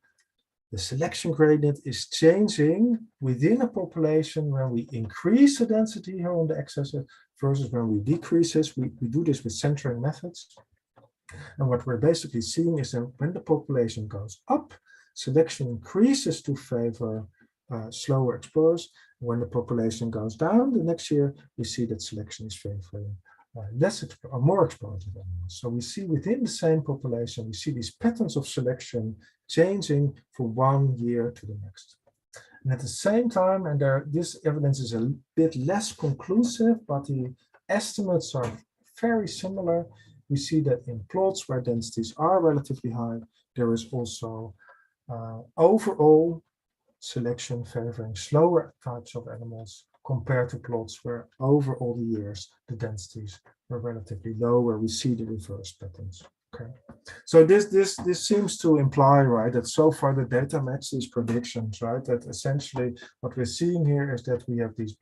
the selection gradient is changing within a population when we increase the density here on the axis versus when we decrease this. We do this with centering methods. And what we're basically seeing is that when the population goes up, selection increases to favor slower explorers. When the population goes down the next year, we see that selection is favoring more explorative animals. So we see within the same population, we see these patterns of selection changing from 1 year to the next. And at the same time, and this evidence is a bit less conclusive, but the estimates are very similar. We see that in plots where densities are relatively high, there is also overall selection favoring slower types of animals compared to plots where over all the years the densities were relatively low, where we see the reverse patterns. Okay, so this seems to imply, right, that so far the data match these predictions, right? That essentially what we're seeing here is that we have these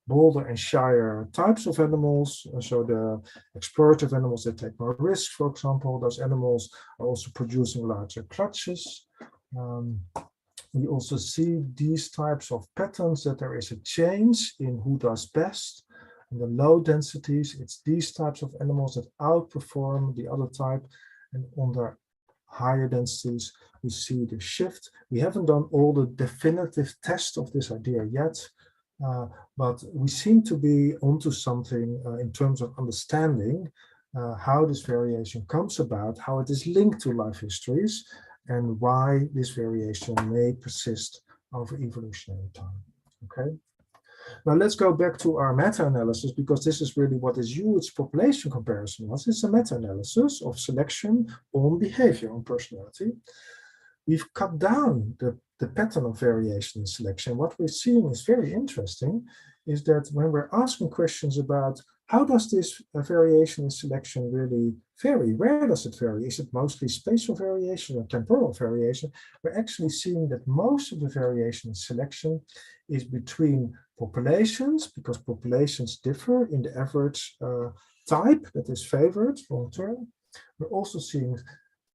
bolder and shyer types of animals. So the explorative animals that take more risk, for example, those animals are also producing larger clutches. We also see these types of patterns, that there is a change in who does best. In the low densities, it's these types of animals that outperform the other type. And on the higher densities, we see the shift. We haven't done all the definitive tests of this idea yet, but we seem to be onto something in terms of understanding how this variation comes about, how it is linked to life histories, and why this variation may persist over evolutionary time. Okay. Now let's go back to our meta-analysis, because this is really what this huge population comparison was. It's a meta-analysis of selection on behavior, on personality. We've cut down the pattern of variation in selection. What we're seeing is very interesting, is that when we're asking questions about how does this variation in selection really vary? Where does it vary? Is it mostly spatial variation or temporal variation? We're actually seeing that most of the variation in selection is between populations, because populations differ in the average type that is favored long term. We're also seeing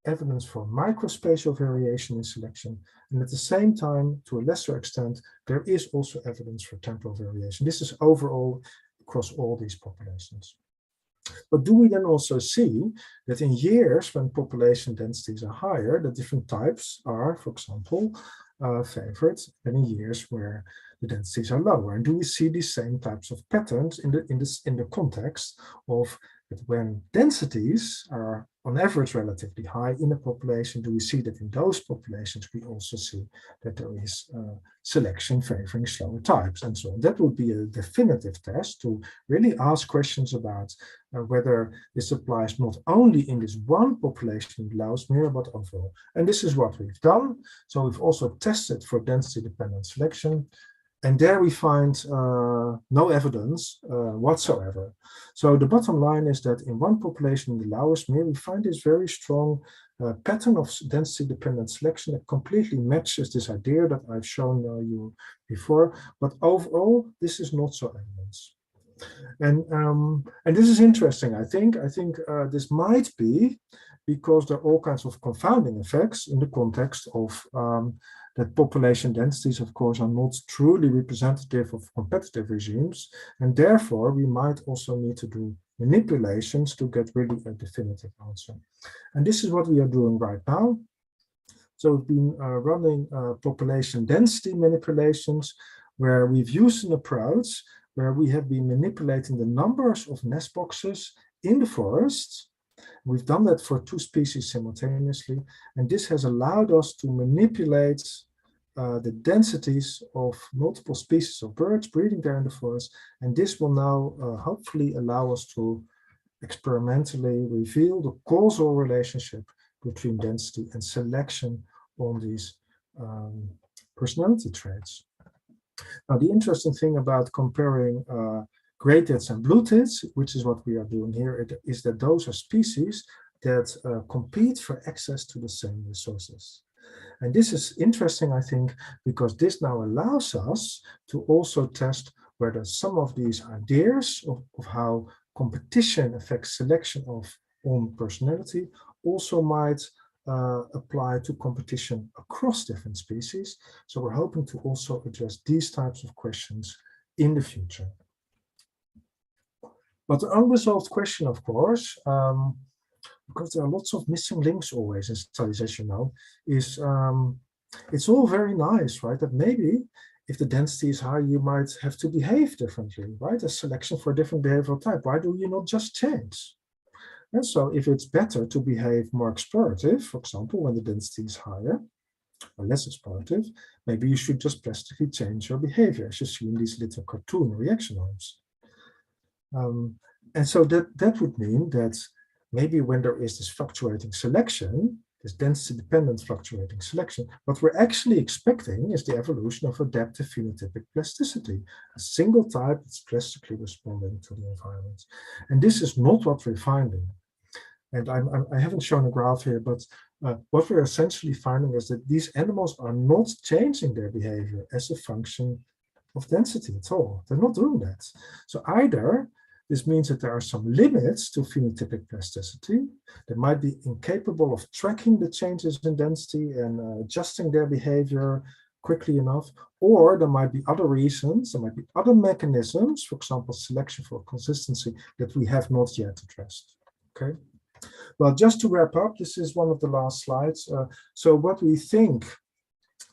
evidence for microspatial variation in selection. And at the same time, to a lesser extent, there is also evidence for temporal variation. This is overall across all these populations. But do we then also see that in years when population densities are higher, the different types are, for example, favored than in years where the densities are lower? And do we see these same types of patterns in the context of that when densities are on average relatively high in a population, do we see that in those populations we also see that there is selection favoring slower types and so on. That would be a definitive test to really ask questions about whether this applies not only in this one population in Lausmeer, but overall. And this is what we've done. So we've also tested for density-dependent selection. And there we find no evidence whatsoever. So the bottom line is that in one population in the Lauwersmeer, we find this very strong pattern of density-dependent selection that completely matches this idea that I've shown you before. But overall, this is not so evident. And this is interesting, I think. I think this might be because there are all kinds of confounding effects in the context of that population densities, of course, are not truly representative of competitive regimes. And therefore, we might also need to do manipulations to get really a definitive answer. And this is what we are doing right now. So we've been running population density manipulations where we've used an approach where we have been manipulating the numbers of nest boxes in the forest. We've done that for 2 species simultaneously, and this has allowed us to manipulate the densities of multiple species of birds breeding there in the forest, and this will now hopefully allow us to experimentally reveal the causal relationship between density and selection on these personality traits. Now, the interesting thing about comparing gray tits and blue tits, which is what we are doing here, is that those are species that compete for access to the same resources. And this is interesting, I think, because this now allows us to also test whether some of these ideas of how competition affects selection on personality also might apply to competition across different species. So we're hoping to also address these types of questions in the future. But the unresolved question, of course, because there are lots of missing links always in studies, as you know, is it's all very nice, right? That maybe if the density is high, you might have to behave differently, right? A selection for a different behavioral type. Why do you not just change? And so if it's better to behave more explorative, for example, when the density is higher or less explorative, maybe you should just plastically change your behavior, as you see in these little cartoon reaction arms. And so that would mean that maybe when there is this fluctuating selection, this density-dependent fluctuating selection, what we're actually expecting is the evolution of adaptive phenotypic plasticity, a single type that's plastically responding to the environment. And this is not what we're finding. And I haven't shown a graph here, but what we're essentially finding is that these animals are not changing their behavior as a function of density at all. They're not doing that. So either this means that there are some limits to phenotypic plasticity. They might be incapable of tracking the changes in density and adjusting their behavior quickly enough, or there might be other reasons, there might be other mechanisms, for example, selection for consistency, that we have not yet addressed. Okay. Well, just to wrap up, this is one of the last slides. So what we think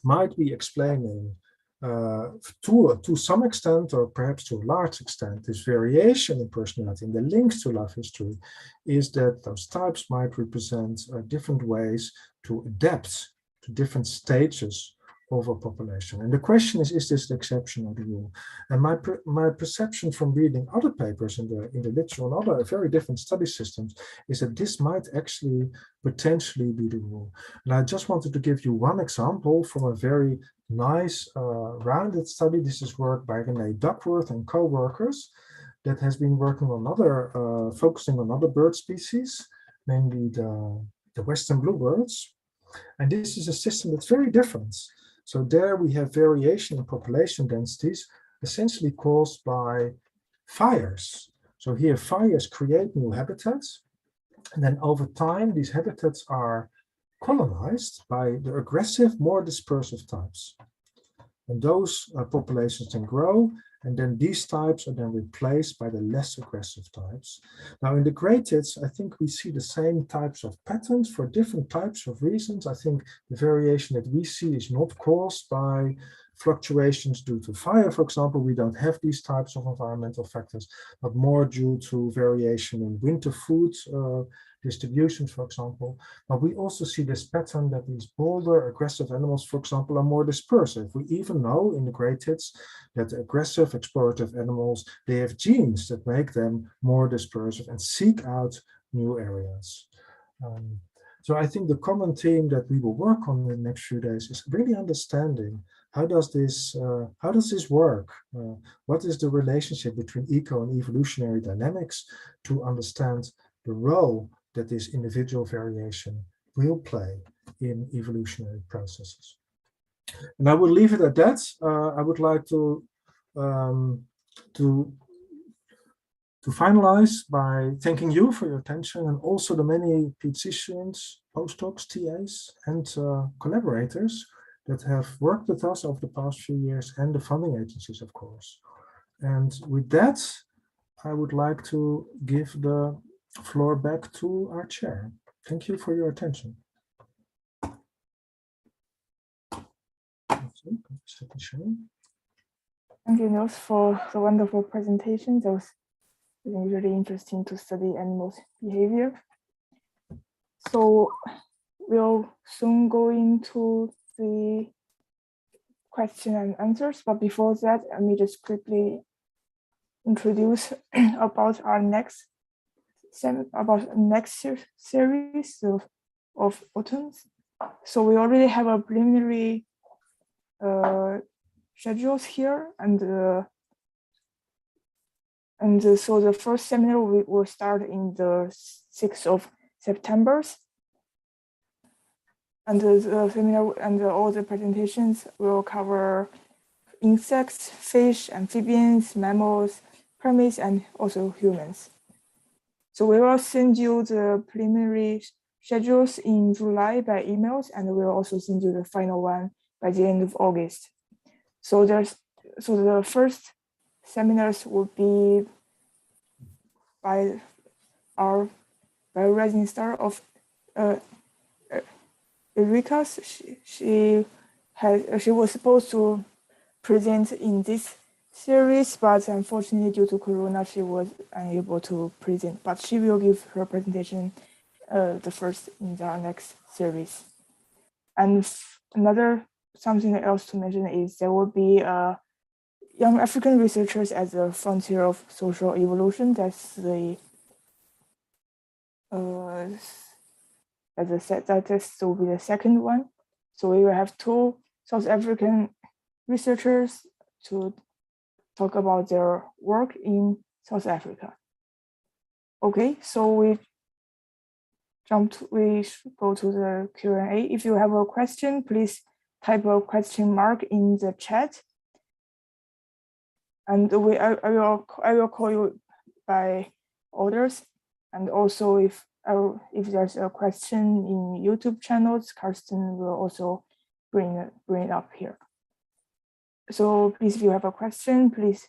might be explaining to some extent, or perhaps to a large extent, this variation in personality and the links to life history is that those types might represent different ways to adapt to different stages of a population. And the question is this the exception or the rule? And my perception from reading other papers in the literature on other very different study systems is that this might actually potentially be the rule. And I just wanted to give you one example from a very nice rounded study. This is work by Renee Duckworth and co-workers that has been working on focusing on other bird species, namely the western bluebirds. And this is a system that's very different. So there we have variation in population densities essentially caused by fires. So here fires create new habitats, and then over time these habitats are colonized by the aggressive, more dispersive types. And those populations then grow, And then these types are then replaced by the less aggressive types. Now in the gray tits, I think we see the same types of patterns for different types of reasons. I think the variation that we see is not caused by fluctuations due to fire, for example. We don't have these types of environmental factors, but more due to variation in winter food distributions, for example. But we also see this pattern that these bolder, aggressive animals, for example, are more dispersive. We even know in the gray tits that aggressive, explorative animals, they have genes that make them more dispersive and seek out new areas. So I think the common theme that we will work on in the next few days is really understanding how does this work? What is the relationship between eco and evolutionary dynamics to understand the role that this individual variation will play in evolutionary processes? And I will leave it at that. I would like to finalize by thanking you for your attention, and also the many PhD students, postdocs, TAs, and collaborators that have worked with us over the past few years, and the funding agencies, of course. And with that, I would like to give the floor back to our chair. Thank you for your attention. Thank you, Niels, for the wonderful presentation. That was really interesting to study animals' behavior. So we'll soon go into the question and answers, but before that, let me just quickly introduce about our next series of autumns. So we already have a preliminary schedules here, and so the first seminar will start in the 6th of September, and the seminar and all the presentations will cover insects, fish, amphibians, mammals, primates, and also humans. So we will send you the preliminary schedules in July by emails, and we will also send you the final one by the end of August. So the first seminars will be by our rising star of Erika. She was supposed to present in this series, but unfortunately due to Corona, she was unable to present. But she will give her presentation the first in our next series. And something else to mention is there will be young African researchers at the frontier of social evolution. That's the that will be the second one. So we will have 2 South African researchers to talk about their work in South Africa. Okay, so we go to the Q&A. If you have a question, please type a question mark in the chat, and I will call you by orders. And also, if there's a question in YouTube channels, Karsten will also bring it up here. So please, if you have a question, please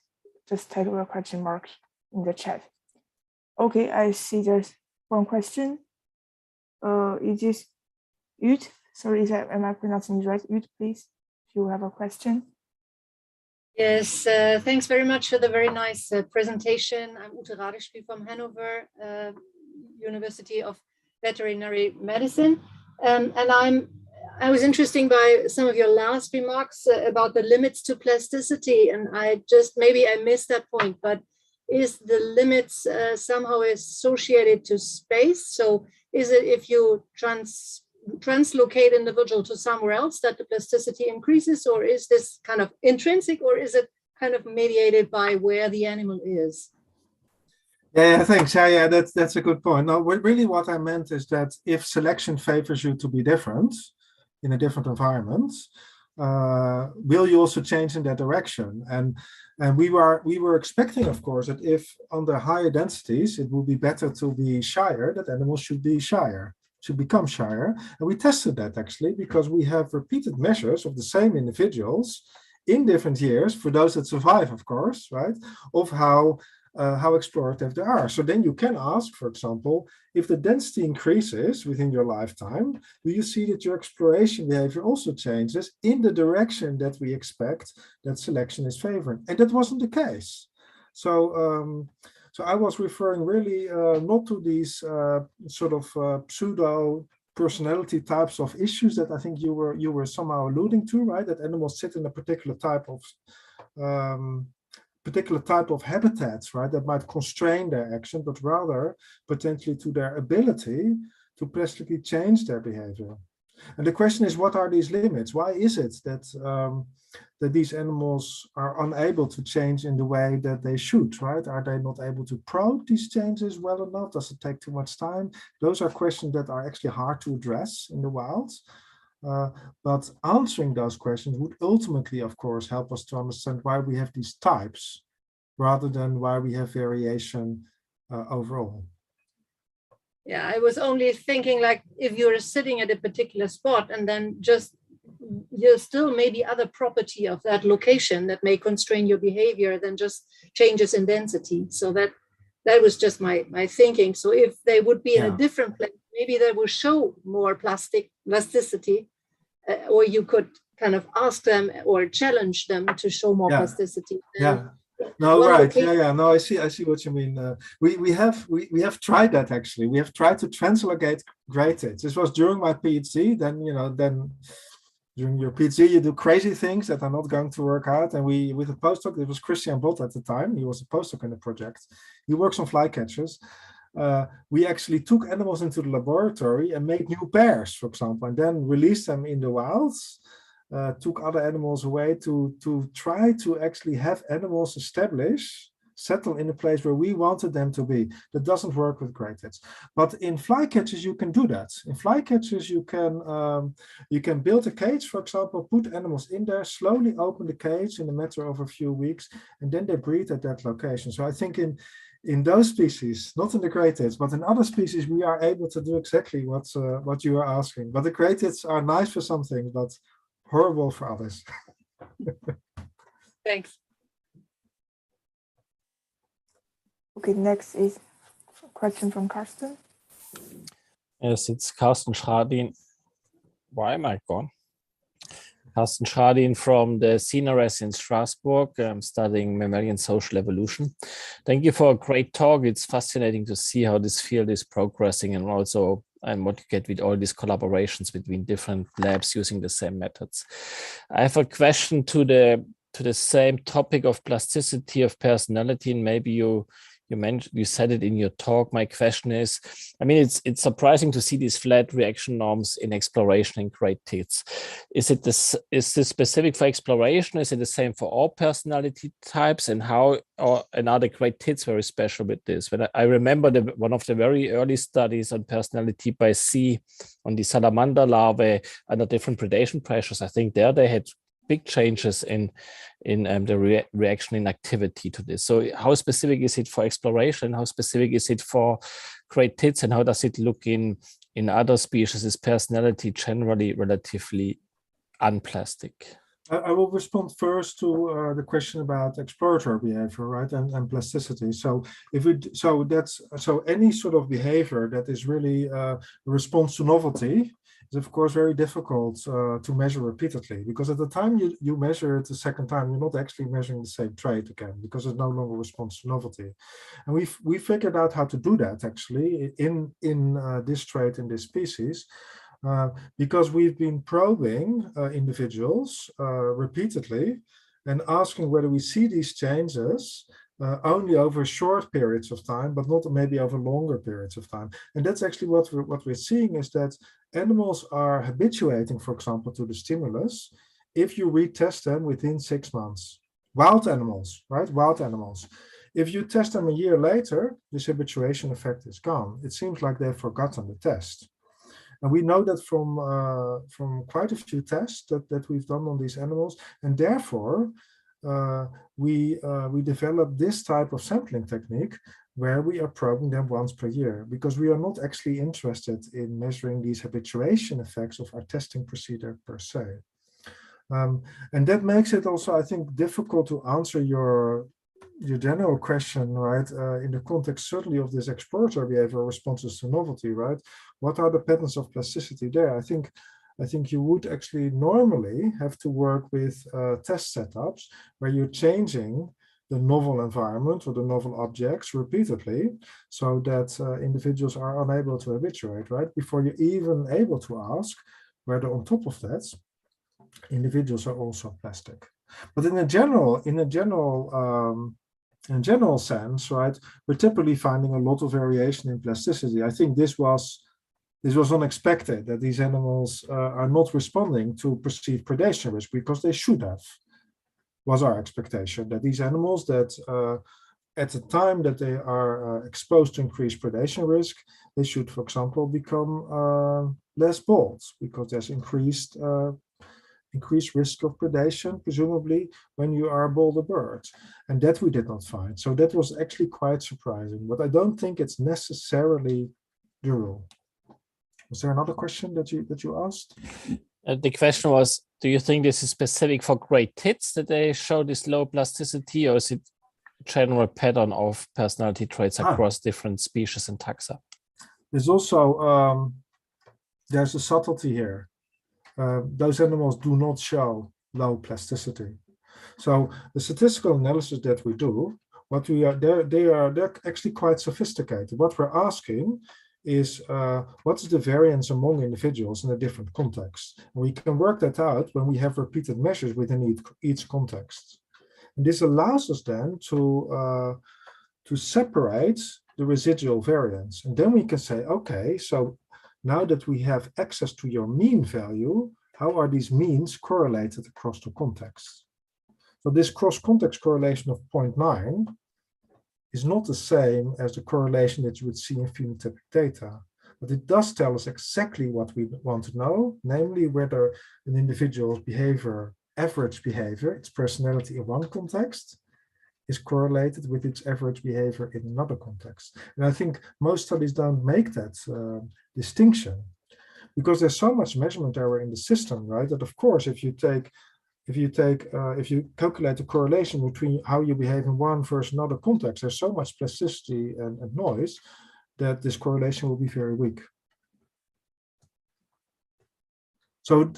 just type a question mark in the chat. Okay, I see there's one question. It is Ut. Sorry, am I pronouncing it right? Ut, please, if you have a question. Yes, thanks very much for the very nice presentation. I'm Ute Radespiel from Hanover University of Veterinary Medicine, and I was interested by some of your last remarks about the limits to plasticity, and maybe I missed that point, but is the limits somehow associated to space? So is it if you translocate individual to somewhere else that the plasticity increases, or is this kind of intrinsic, or is it kind of mediated by where the animal is? Yeah, thanks. Yeah, that's a good point. No, really what I meant is that if selection favors you to be different in a different environment, will you also change in that direction? And we were expecting, of course, that if under higher densities, it would be better to be shyer, that animals should be shyer, should become shyer. And we tested that actually, because we have repeated measures of the same individuals in different years, for those that survive, of course, right, of how explorative they are. So then you can ask, for example, if the density increases within your lifetime, do you see that your exploration behavior also changes in the direction that we expect that selection is favoring? And that wasn't the case. So I was referring really not to these sort of pseudo personality types of issues that I think you were somehow alluding to, right? That animals sit in a particular type of habitats, right? That might constrain their action, but rather potentially to their ability to plastically change their behavior. And the question is, what are these limits? Why is it that that these animals are unable to change in the way that they should, right? Are they not able to probe these changes well enough? Does it take too much time? Those are questions that are actually hard to address in the wild. But answering those questions would ultimately, of course, help us to understand why we have these types rather than why we have variation overall. Yeah, I was only thinking, like, if you're sitting at a particular spot and then just there's still maybe other property of that location that may constrain your behavior than just changes in density. So that was just my thinking. So if they would be in a different place, maybe they will show more plasticity, or you could kind of ask them or challenge them to show more plasticity. No, right. No, I see what you mean. We have tried that actually. We have tried to translocate great tits. This was during my PhD. Then during your PhD, you do crazy things that are not going to work out. And we, with a postdoc, it was Christian Bott at the time. He was a postdoc in the project. He works on flycatchers. We actually took animals into the laboratory and made new pairs, for example, and then released them in the wilds. Took other animals away to try to actually have animals settle in a place where we wanted them to be. That doesn't work with great tits. But in flycatchers, you can do that. In flycatchers, you can build a cage, for example, put animals in there, slowly open the cage in a matter of a few weeks, and then they breed at that location. So I think in those species, not in the great tits, but in other species, we are able to do exactly what you are asking. But the great tits are nice for some things, but horrible for others. Thanks. Okay, next is a question from Karsten. Yes, it's Carsten Schradin. Why am I gone? Carsten Schradin from the CNRS in Strasbourg. I'm studying mammalian social evolution. Thank you for a great talk. It's fascinating to see how this field is progressing and also what you get with all these collaborations between different labs using the same methods. I have a question to the same topic of plasticity of personality, and maybe you said it in your talk. My question is, I mean, it's surprising to see these flat reaction norms in exploration in great tits. Is this specific for exploration? Is it the same for all personality types? And are the great tits very special with this? When I remember one of the very early studies on personality by sea on the salamander larvae under different predation pressures, I think there they had big changes in the reaction in activity to this. So how specific is it for exploration? How specific is it for great tits? And how does it look in other species? Is personality generally relatively unplastic? I will respond first to the question about exploratory behavior, right, and plasticity. So any sort of behavior that is really a response to novelty is of course very difficult to measure repeatedly, because at the time you measure it the second time, you're not actually measuring the same trait again, because it no longer responds to novelty. And we figured out how to do that actually in this trait in this species. Because we've been probing individuals repeatedly and asking whether we see these changes only over short periods of time, but not maybe over longer periods of time. And that's actually what we're seeing, is that animals are habituating, for example, to the stimulus if you retest them within 6 months. Wild animals, right? Wild animals. If you test them a year later, this habituation effect is gone. It seems like they've forgotten the test. And we know that from quite a few tests that we've done on these animals, and therefore we developed this type of sampling technique where we are probing them once per year, because we are not actually interested in measuring these habituation effects of our testing procedure per se. And that makes it also, I think, difficult to answer your general question, right? In the context certainly of this exploratory behavior responses to novelty, right? What are the patterns of plasticity there? I think you would actually normally have to work with test setups where you're changing the novel environment or the novel objects repeatedly so that individuals are unable to habituate, right? Before you're even able to ask whether on top of that, individuals are also plastic. But in a general sense, right, we're typically finding a lot of variation in plasticity. I think this was unexpected that these animals are not responding to perceived predation risk because they should have. Was our expectation that these animals that at the time that they are exposed to increased predation risk, they should, for example, become less bold because there's increased risk of predation, presumably when you are a bolder bird. And that we did not find. So that was actually quite surprising, but I don't think it's necessarily the rule. Was there another question that you asked? The question was, do you think this is specific for great tits that they show this low plasticity, or is it a general pattern of personality traits across different species and taxa? There's also, there's a subtlety here. Those animals do not show low plasticity. So the statistical analysis that we do, they're actually quite sophisticated. What we're asking is what is the variance among individuals in a different context? And we can work that out when we have repeated measures within each context. And this allows us then to separate the residual variance. And then we can say, okay, so now that we have access to your mean value, how are these means correlated across the context? So this cross-context correlation of 0.9 is not the same as the correlation that you would see in phenotypic data, but it does tell us exactly what we want to know, namely whether an individual's behavior, average behavior, its personality in one context, is correlated with its average behavior in another context. And I think most studies don't make that distinction because there's so much measurement error in the system, right? That of course, if you calculate the correlation between how you behave in one versus another context, there's so much plasticity and noise that this correlation will be very weak. So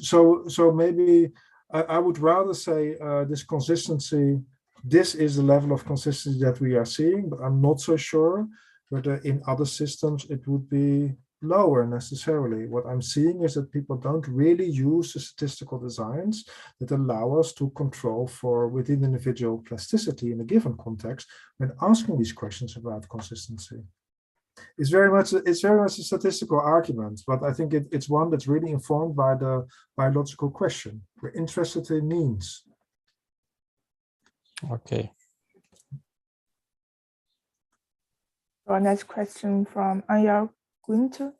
maybe I would rather say this consistency, this is the level of consistency that we are seeing, but I'm not so sure whether in other systems it would be lower necessarily. What I'm seeing is that people don't really use the statistical designs that allow us to control for within individual plasticity in a given context when asking these questions about consistency. It's very much a statistical argument, but I think it's one that's really informed by the biological question. We're interested in means. Okay. Our next question from Anja Günther.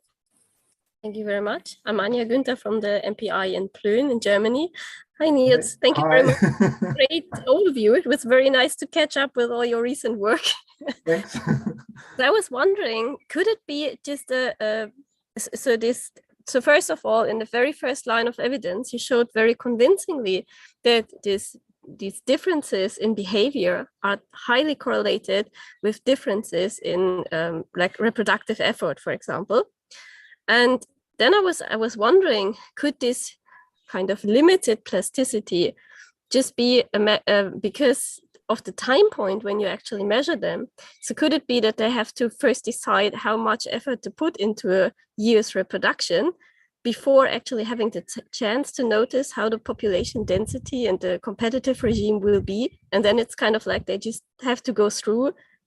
Thank you very much. I'm Anja Günther from the MPI in Plön in Germany. Hi, Niels. Thank you very much. Great overview. It was very nice to catch up with all your recent work. Thanks. I was wondering, could it be just so first of all, in the very first line of evidence, you showed very convincingly that these differences in behavior are highly correlated with differences in like reproductive effort, for example. And then I was wondering, could this kind of limited plasticity just be because of the time point when you actually measure them? So could it be that they have to first decide how much effort to put into a year's reproduction before actually having the chance to notice how the population density and the competitive regime will be? And then it's kind of like they just have to go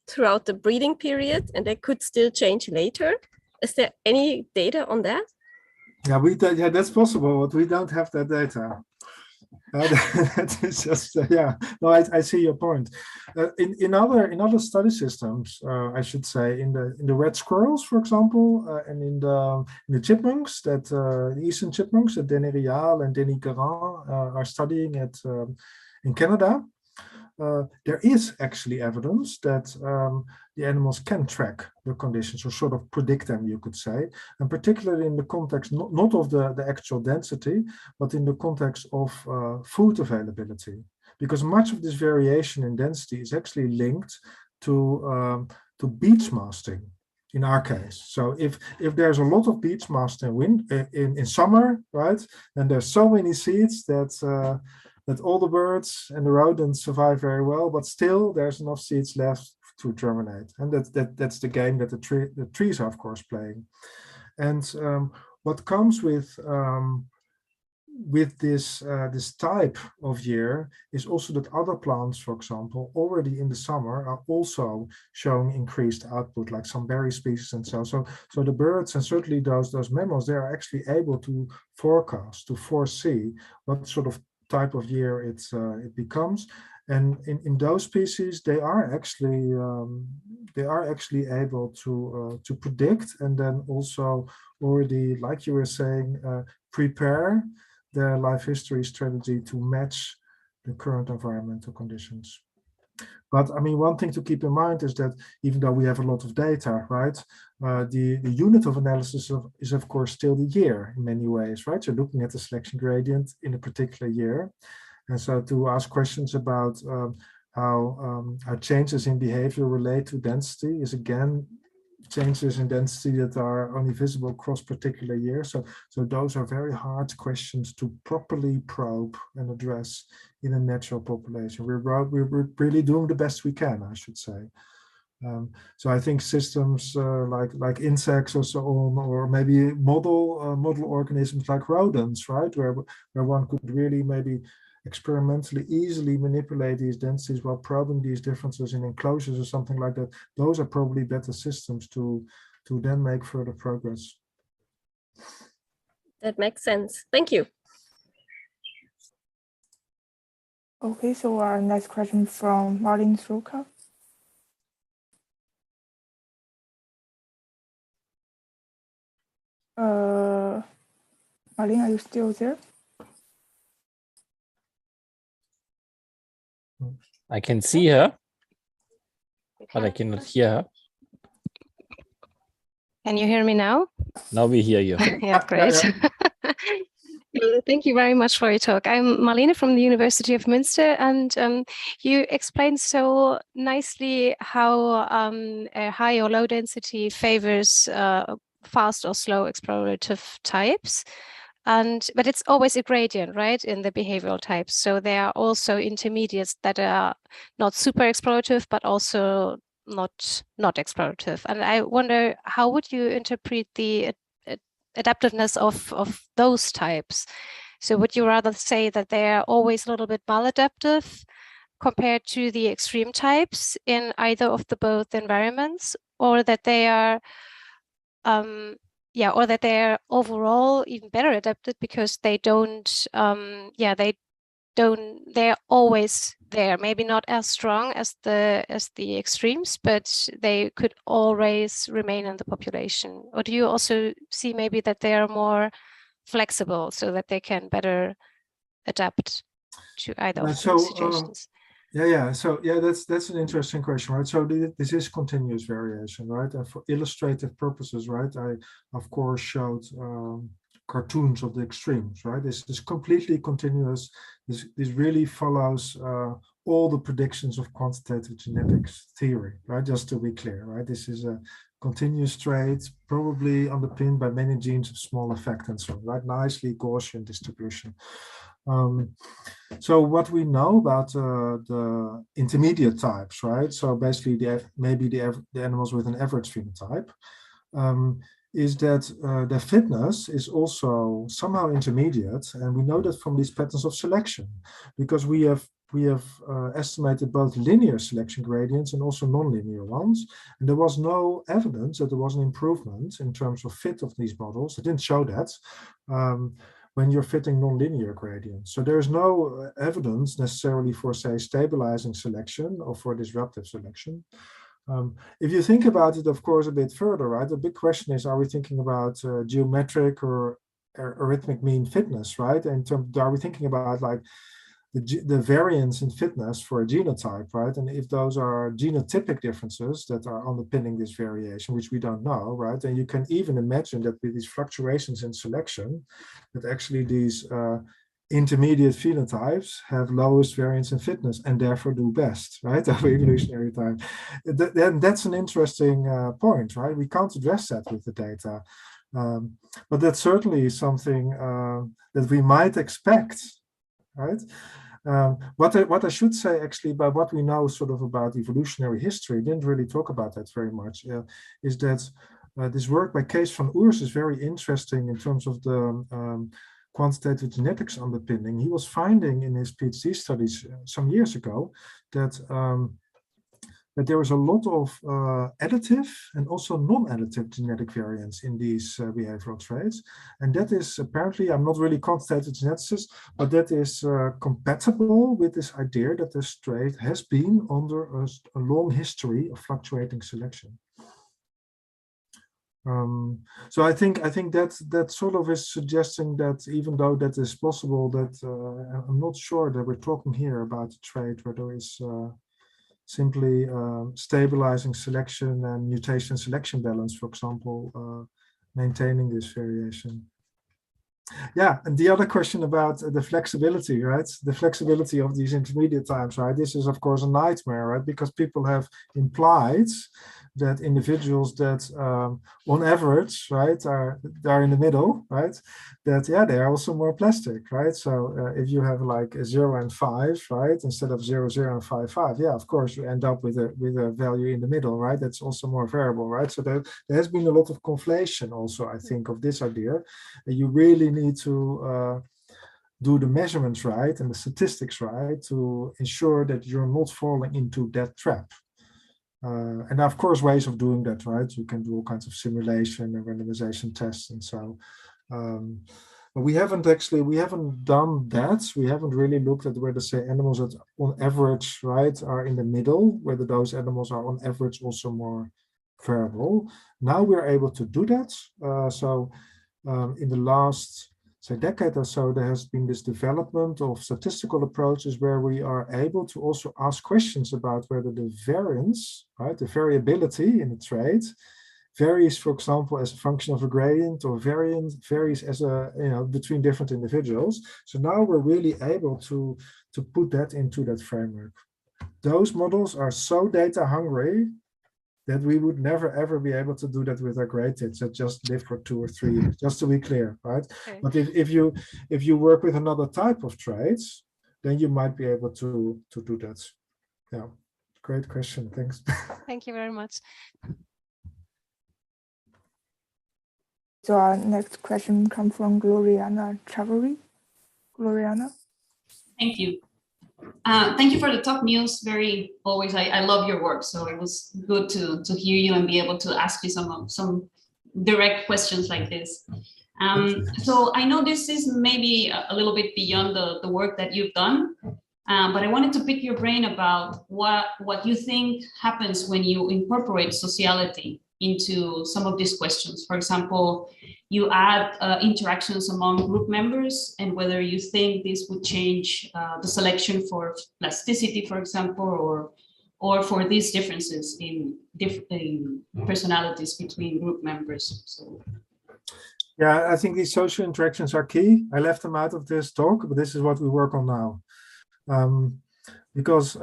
throughout the breeding period, and they could still change later. Is there any data on that? Yeah, that's possible, but we don't have that data. That is just No, I see your point. In other study systems, I should say, in the red squirrels, for example, and in the chipmunks, the eastern chipmunks, that Denis Rial and Denis Guérin are studying in Canada. there is actually evidence that the animals can track the conditions or sort of predict them, you could say, and particularly in the context not of the actual density, but in the context of food availability, because much of this variation in density is actually linked to beach masting. In our case, so if there's a lot of beach mast in summer, right, and there's so many seeds that that all the birds and the rodents survive very well, but still there's enough seeds left to germinate, and that's the game that the trees are of course playing. And what comes with this type of year is also that other plants, for example, already in the summer are also showing increased output, like some berry species and so. So the birds and certainly those mammals, they are actually able to forecast, to foresee what sort of type of year it becomes. And in those species, they are actually able to predict, and then also already, like you were saying, prepare their life history strategy to match the current environmental conditions. But I mean, one thing to keep in mind is that even though we have a lot of data, right, the unit of analysis is of course still the year in many ways, right? So looking at the selection gradient in a particular year. And so to ask questions about how changes in behavior relate to density is again changes in density that are only visible across particular years. So those are very hard questions to properly probe and address in a natural population. We're really doing the best we can, I should say. So I think systems like insects or so on, or maybe model organisms like rodents, right, where one could really maybe experimentally easily manipulate these densities while probing these differences in enclosures or something like that. Those are probably better systems to then make further progress. That makes sense. Thank you. Okay, so our next question from Martin Sroka. Martin, are you still there? I can see her, but I cannot hear her. Can you hear me now? Now we hear you. Yeah, great. Thank you very much for your talk. I'm Marlene from the University of Münster, and you explained so nicely how a high or low density favors fast or slow explorative types. But it's always a gradient, right, in the behavioral types. So there are also intermediates that are not super explorative, but also not explorative. And I wonder, how would you interpret the adaptiveness of those types? So would you rather say that they are always a little bit maladaptive compared to the extreme types in either of the both environments, or that they are or that they're overall even better adapted because they don't, they're always there, maybe not as strong as the extremes, but they could always remain in the population? Or do you also see maybe that they are more flexible so that they can better adapt to either of those situations? That's an interesting question, right? So this is continuous variation, right? And for illustrative purposes, right, I of course showed cartoons of the extremes, right? This is completely continuous. This really follows all the predictions of quantitative genetics theory, right? Just to be clear, right? This is a continuous trait, probably underpinned by many genes of small effect and so on, right? Nicely Gaussian distribution. So what we know about the intermediate types, right? So basically the animals with an average phenotype, is that their fitness is also somehow intermediate, and we know that from these patterns of selection, because we have estimated both linear selection gradients and also nonlinear ones, and there was no evidence that there was an improvement in terms of fit of these models. It didn't show that. When you're fitting nonlinear gradients. So there's no evidence necessarily for, say, stabilizing selection or for disruptive selection. If you think about it, of course, a bit further, right? The big question is, are we thinking about geometric or arithmetic mean fitness, right? In terms, are we thinking about like the variance in fitness for a genotype, right? And if those are genotypic differences that are underpinning this variation, which we don't know, right? And you can even imagine that with these fluctuations in selection, that actually these intermediate phenotypes have lowest variance in fitness and therefore do best, right, over evolutionary time. Then that's an interesting point, right? We can't address that with the data. But that's certainly something that we might expect, right? What I should say actually about what we know sort of about evolutionary history, didn't really talk about that very much, is that this work by Kees van Oers is very interesting in terms of the quantitative genetics underpinning. He was finding in his PhD studies some years ago that that there was a lot of additive and also non-additive genetic variance in these behavioral traits. And that is apparently, I'm not really quantitative geneticist, but that is compatible with this idea that this trait has been under a long history of fluctuating selection. So I think that sort of is suggesting that even though that is possible, that I'm not sure that we're talking here about a trait where there is simply stabilizing selection and mutation selection balance, for example, maintaining this variation. Yeah, and the other question about the flexibility, right? The flexibility of these intermediate times, right? This is, of course, a nightmare, right? Because people have implied that individuals that on average, right, are in the middle, right, that, yeah, they are also more plastic, right? So if you have like a 0 and 5, right, instead of 0, 0 and 5, 5, yeah, of course, you end up with a value in the middle, right? That's also more variable, right? So there has been a lot of conflation also, I think, of this idea. You really need to do the measurements right and the statistics right to ensure that you're not falling into that trap. And of course, ways of doing that, right? You can do all kinds of simulation and randomization tests and so. But we haven't done that. We haven't really looked at whether, say, animals that on average, right, are in the middle, whether those animals are on average also more variable. Now we're able to do that. In the last, say, decade or so, there has been this development of statistical approaches where we are able to also ask questions about whether the variance, right, the variability in the trait varies, for example, as a function of a gradient, or varies as a, between different individuals. So now we're really able to put that into that framework. Those models are so data hungry that we would never ever be able to do that with our great tits that just live for 2 or 3 years, just to be clear, right? Okay. But if you work with another type of traits, then you might be able to do that. Yeah, great question. Thanks. Thank you very much. So our next question comes from Gloriana Chavari. Gloriana. Thank you. Thank you for the talk, Niels. I love your work, so it was good to hear you and be able to ask you some direct questions like this. So I know this is maybe a little bit beyond the work that you've done, but I wanted to pick your brain about what you think happens when you incorporate sociality into some of these questions. For example, you add interactions among group members and whether you think this would change the selection for plasticity, for example, or for these differences in personalities between group members. So. Yeah, I think these social interactions are key. I left them out of this talk, but this is what we work on now. Because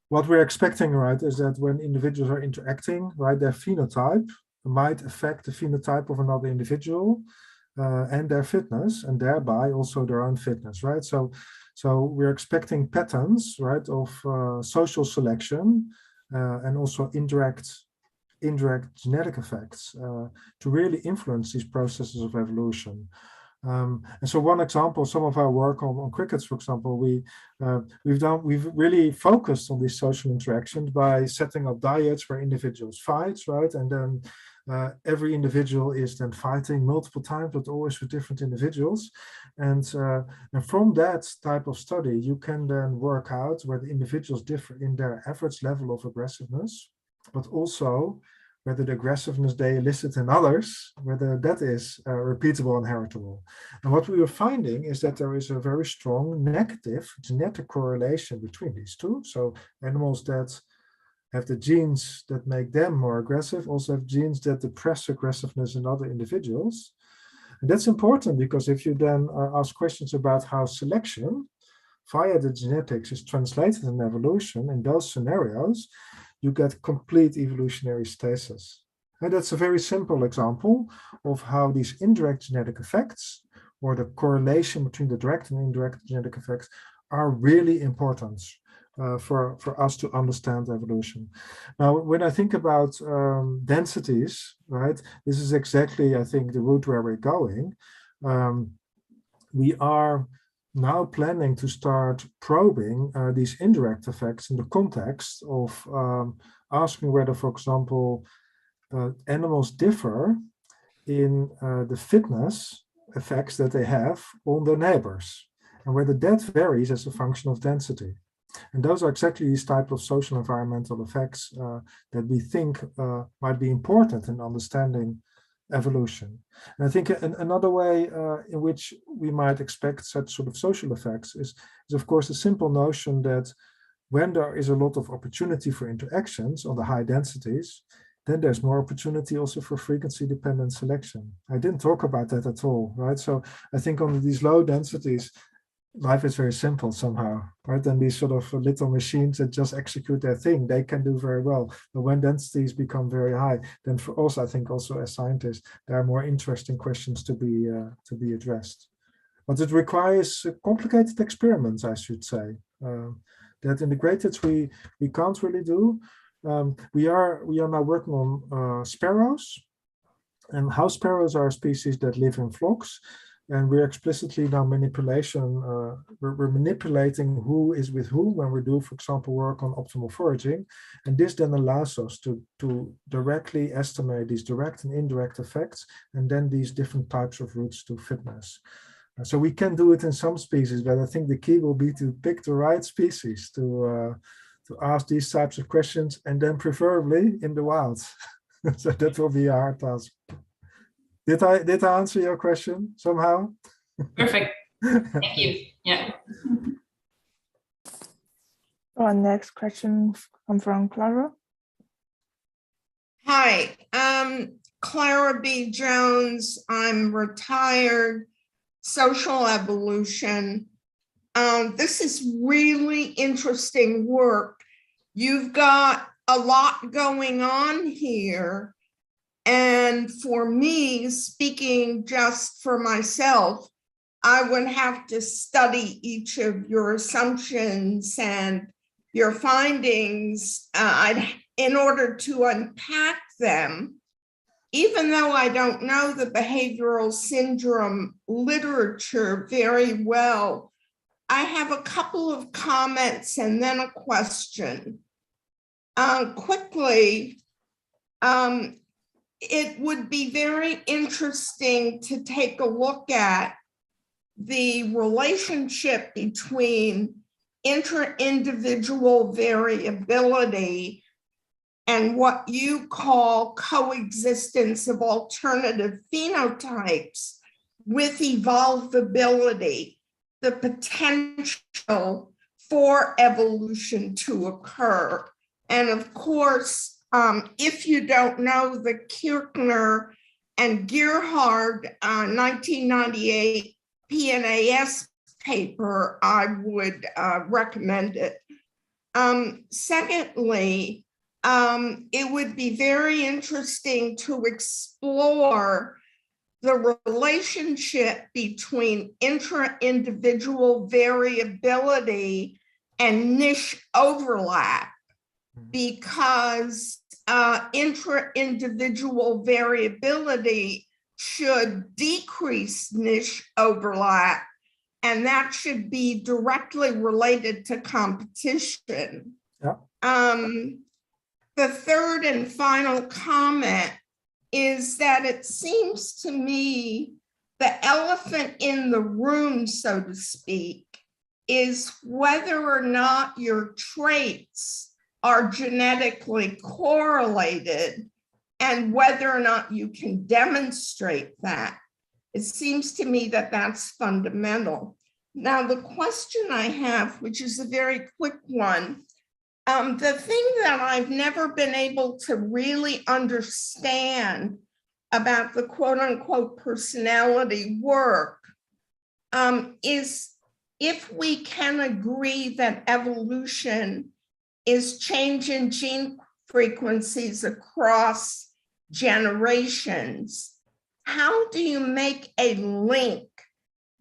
what we're expecting, right, is that when individuals are interacting, right, their phenotype might affect the phenotype of another individual and their fitness, and thereby also their own fitness, right? So we're expecting patterns, right, of social selection and also indirect genetic effects to really influence these processes of evolution. And so one example, some of our work on crickets, for example, we've really focused on these social interactions by setting up diets where individuals fight, right? And then every individual is then fighting multiple times, but always with different individuals. And from that type of study, you can then work out where the individuals differ in their average level of aggressiveness, but also whether the aggressiveness they elicit in others, whether that is repeatable and heritable. And what we were finding is that there is a very strong negative genetic correlation between these two. So animals that have the genes that make them more aggressive also have genes that depress aggressiveness in other individuals. And that's important because if you then ask questions about how selection via the genetics is translated in evolution, in those scenarios, you get complete evolutionary stasis. And that's a very simple example of how these indirect genetic effects, or the correlation between the direct and indirect genetic effects, are really important for us to understand evolution. Now, when I think about densities, right, this is exactly, I think, the route where we're going. We are now planning to start probing these indirect effects in the context of asking whether, for example, animals differ in the fitness effects that they have on their neighbors, and whether that varies as a function of density. And those are exactly these types of social environmental effects that we think might be important in understanding evolution. And I think another way in which we might expect such sort of social effects is of course the simple notion that when there is a lot of opportunity for interactions on the high densities, then there's more opportunity also for frequency dependent selection. I didn't talk about that at all, right? So I think on these low densities, life is very simple somehow, right? And these sort of little machines that just execute their thing, they can do very well. But when densities become very high, then for us, I think also as scientists, there are more interesting questions to be addressed. But it requires complicated experiments, I should say, that in the gradients we can't really do. We are now working on sparrows, and house sparrows are a species that live in flocks. And we're explicitly now we're manipulating who is with who when we do, for example, work on optimal foraging. And this then allows us to directly estimate these direct and indirect effects, and then these different types of routes to fitness. So we can do it in some species, but I think the key will be to pick the right species to ask these types of questions, and then preferably in the wild. So that will be a hard task. Did I answer your question somehow? Perfect. Thank you. Yeah. Our next question comes from Clara. Hi, Clara B. Jones. I'm retired social evolution. This is really interesting work. You've got a lot going on here. And for me, speaking just for myself, I would have to study each of your assumptions and your findings in order to unpack them. Even though I don't know the behavioral syndrome literature very well, I have a couple of comments and then a question. Quickly, it would be very interesting to take a look at the relationship between inter-individual variability and what you call coexistence of alternative phenotypes with evolvability, the potential for evolution to occur. And of course, if you don't know the Kirchner and Gerhard 1998 PNAS paper, I would recommend it. Secondly, it would be very interesting to explore the relationship between intra-individual variability and niche overlap, because intra-individual variability should decrease niche overlap, and that should be directly related to competition. Yeah. The third and final comment is that it seems to me the elephant in the room, so to speak, is whether or not your traits are genetically correlated and whether or not you can demonstrate that. It seems to me that that's fundamental. Now, the question I have, which is a very quick one, the thing that I've never been able to really understand about the quote unquote personality work is if we can agree that evolution is change in gene frequencies across generations, how do you make a link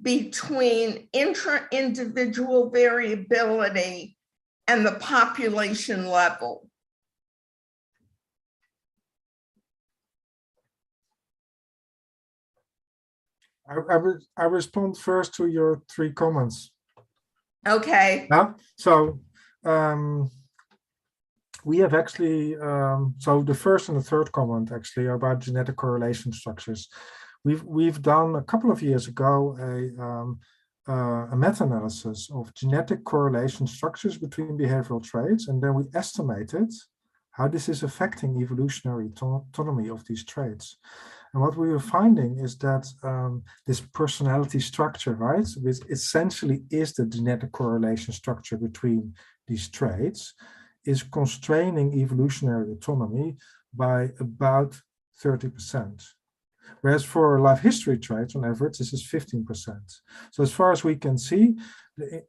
between intra-individual variability and the population level? I respond first to your 3 comments. Okay. Yeah. So we have actually, so the first and the third comment actually are about genetic correlation structures. We've done a couple of years ago a meta-analysis of genetic correlation structures between behavioral traits, and then we estimated how this is affecting evolutionary autonomy of these traits. And what we were finding is that this personality structure, right, which essentially is the genetic correlation structure between these traits, is constraining evolutionary autonomy by about 30%. Whereas for life history traits, on average, this is 15%. So as far as we can see,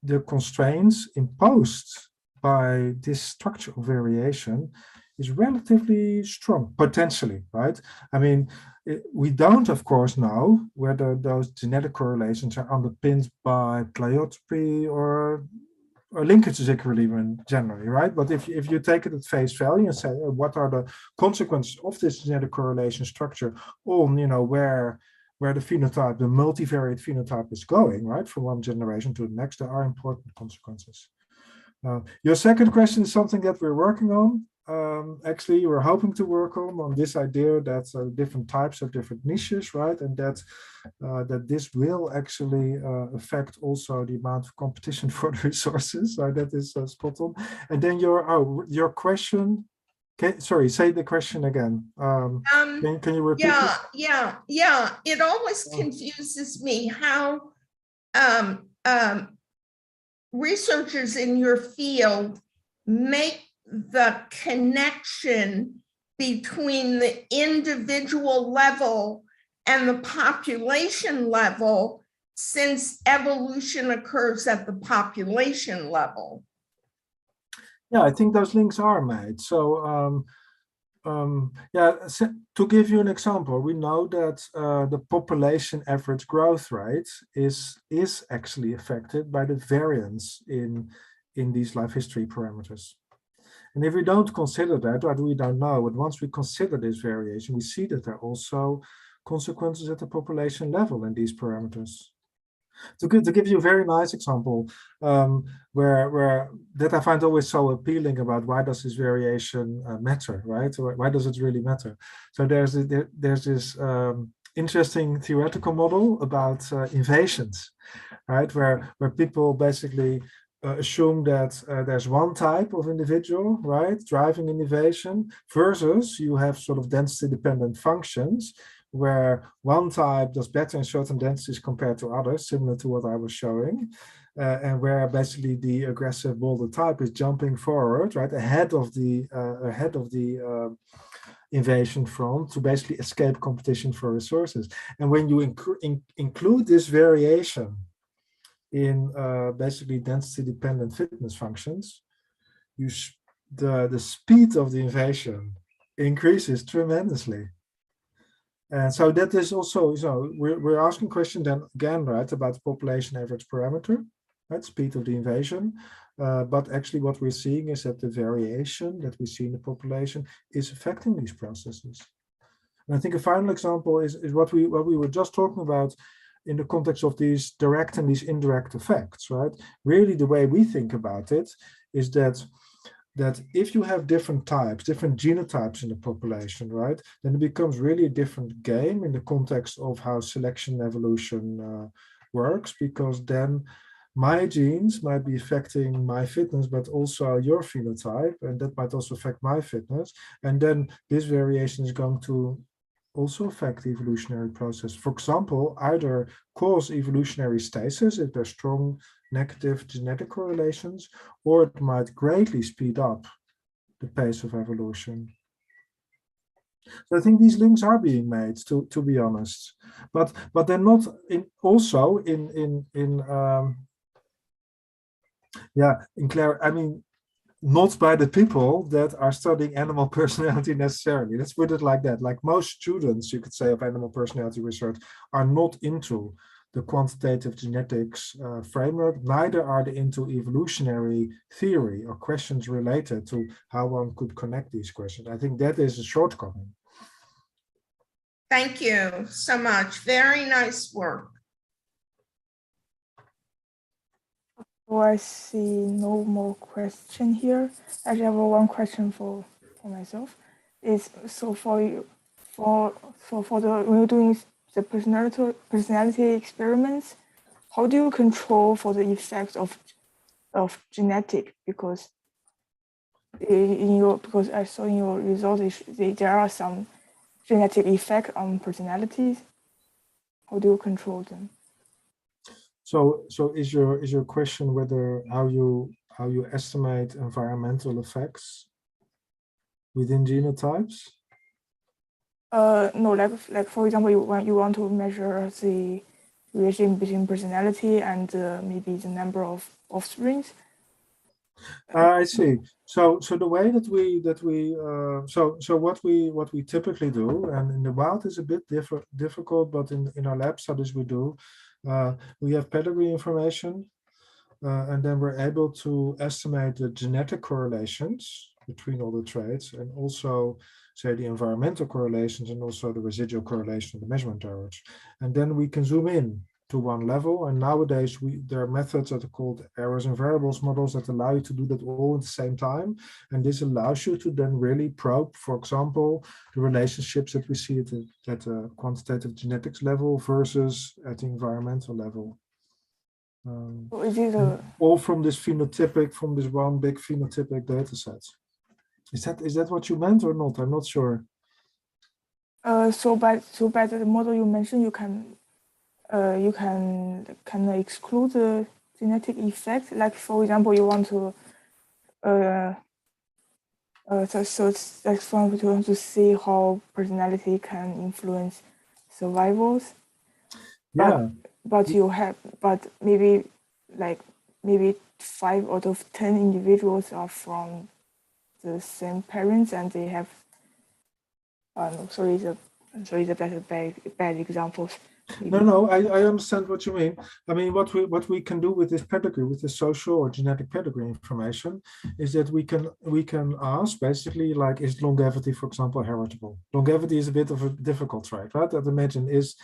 the constraints imposed by this structural variation is relatively strong, potentially, right? I mean, we don't, of course, know whether those genetic correlations are underpinned by pleiotropy or linkages equilibrium generally, right? But if you take it at face value and say, what are the consequences of this genetic correlation structure on, you know, where the phenotype, the multivariate phenotype is going, right, from one generation to the next, there are important consequences. Your second question is something that we're working on. Actually, we're hoping to work on this idea that different types have different niches, right? And that this will actually affect also the amount of competition for the resources. So that is spot on. And then your question. Okay, sorry, say the question again. Can you repeat it? Yeah. It always confuses me how researchers in your field make the connection between the individual level and the population level, since evolution occurs at the population level. Yeah, I think those links are made. So yeah, to give you an example, we know that the population average growth rate is actually affected by the variance in these life history parameters. And if we don't consider that, or we don't know, but once we consider this variation, we see that there are also consequences at the population level in these parameters. To give you a very nice example, where that I find always so appealing about why does this variation matter, right? Why does it really matter? So there's this interesting theoretical model about invasions, right? Where people basically assume that there's one type of individual, right, driving innovation, versus you have sort of density-dependent functions, where one type does better in certain densities compared to others, similar to what I was showing, and where basically the aggressive bolder type is jumping forward, right, ahead of the invasion front to basically escape competition for resources. And when you include this variation in basically density-dependent fitness functions, the speed of the invasion increases tremendously. And so that is also, so we're asking questions then again, right, about the population average parameter, right, speed of the invasion. But actually what we're seeing is that the variation that we see in the population is affecting these processes. And I think a final example is what we were just talking about in the context of these direct and these indirect effects, right? Really the way we think about it is that if you have different types, different genotypes in the population, right, then it becomes really a different game in the context of how selection and evolution works, because then my genes might be affecting my fitness, but also your phenotype, and that might also affect my fitness. And then this variation is going to also affect the evolutionary process. For example, either cause evolutionary stasis if there's strong negative genetic correlations, or it might greatly speed up the pace of evolution. So I think these links are being made, to be honest, but they're not I mean, not by the people that are studying animal personality necessarily. Let's put it like that. Like most students, you could say, of animal personality research are not into the quantitative genetics framework, neither are they into evolutionary theory or questions related to how one could connect these questions. I think that is a shortcoming. Thank you so much. Very nice work. So I see no more question here. Actually, I have one question for myself. Is so for you, for the when you're doing the personality experiments, how do you control for the effects of genetic? Because because I saw in your results there are some genetic effect on personalities. How do you control them? So is your question whether how you estimate environmental effects within genotypes? No, like for example, you want to measure the relation between personality and maybe the number of offsprings. I see. So the way that what we typically do, and in the wild is a bit difficult, but in our lab studies we have pedigree information, and then we're able to estimate the genetic correlations between all the traits, and also say the environmental correlations, and also the residual correlation of the measurement errors. And then we can zoom in to one level. And nowadays there are methods that are called errors and variables models that allow you to do that all at the same time. And this allows you to then really probe, for example, the relationships that we see at a quantitative genetics level versus at the environmental level. All from this one big phenotypic data set. Is that what you meant or not? I'm not sure. So by the model you mentioned, you can exclude the genetic effect. Like for example, you want to to see how personality can influence survivals. Yeah. But maybe 5 out of 10 individuals are from the same parents, and they have sorry, bad examples. No, I understand what you mean. I mean, what we can do with this pedigree, with the social or genetic pedigree information, is that we can ask basically, like, is longevity, for example, heritable? Longevity is a bit of a difficult trait, right? I'd imagine is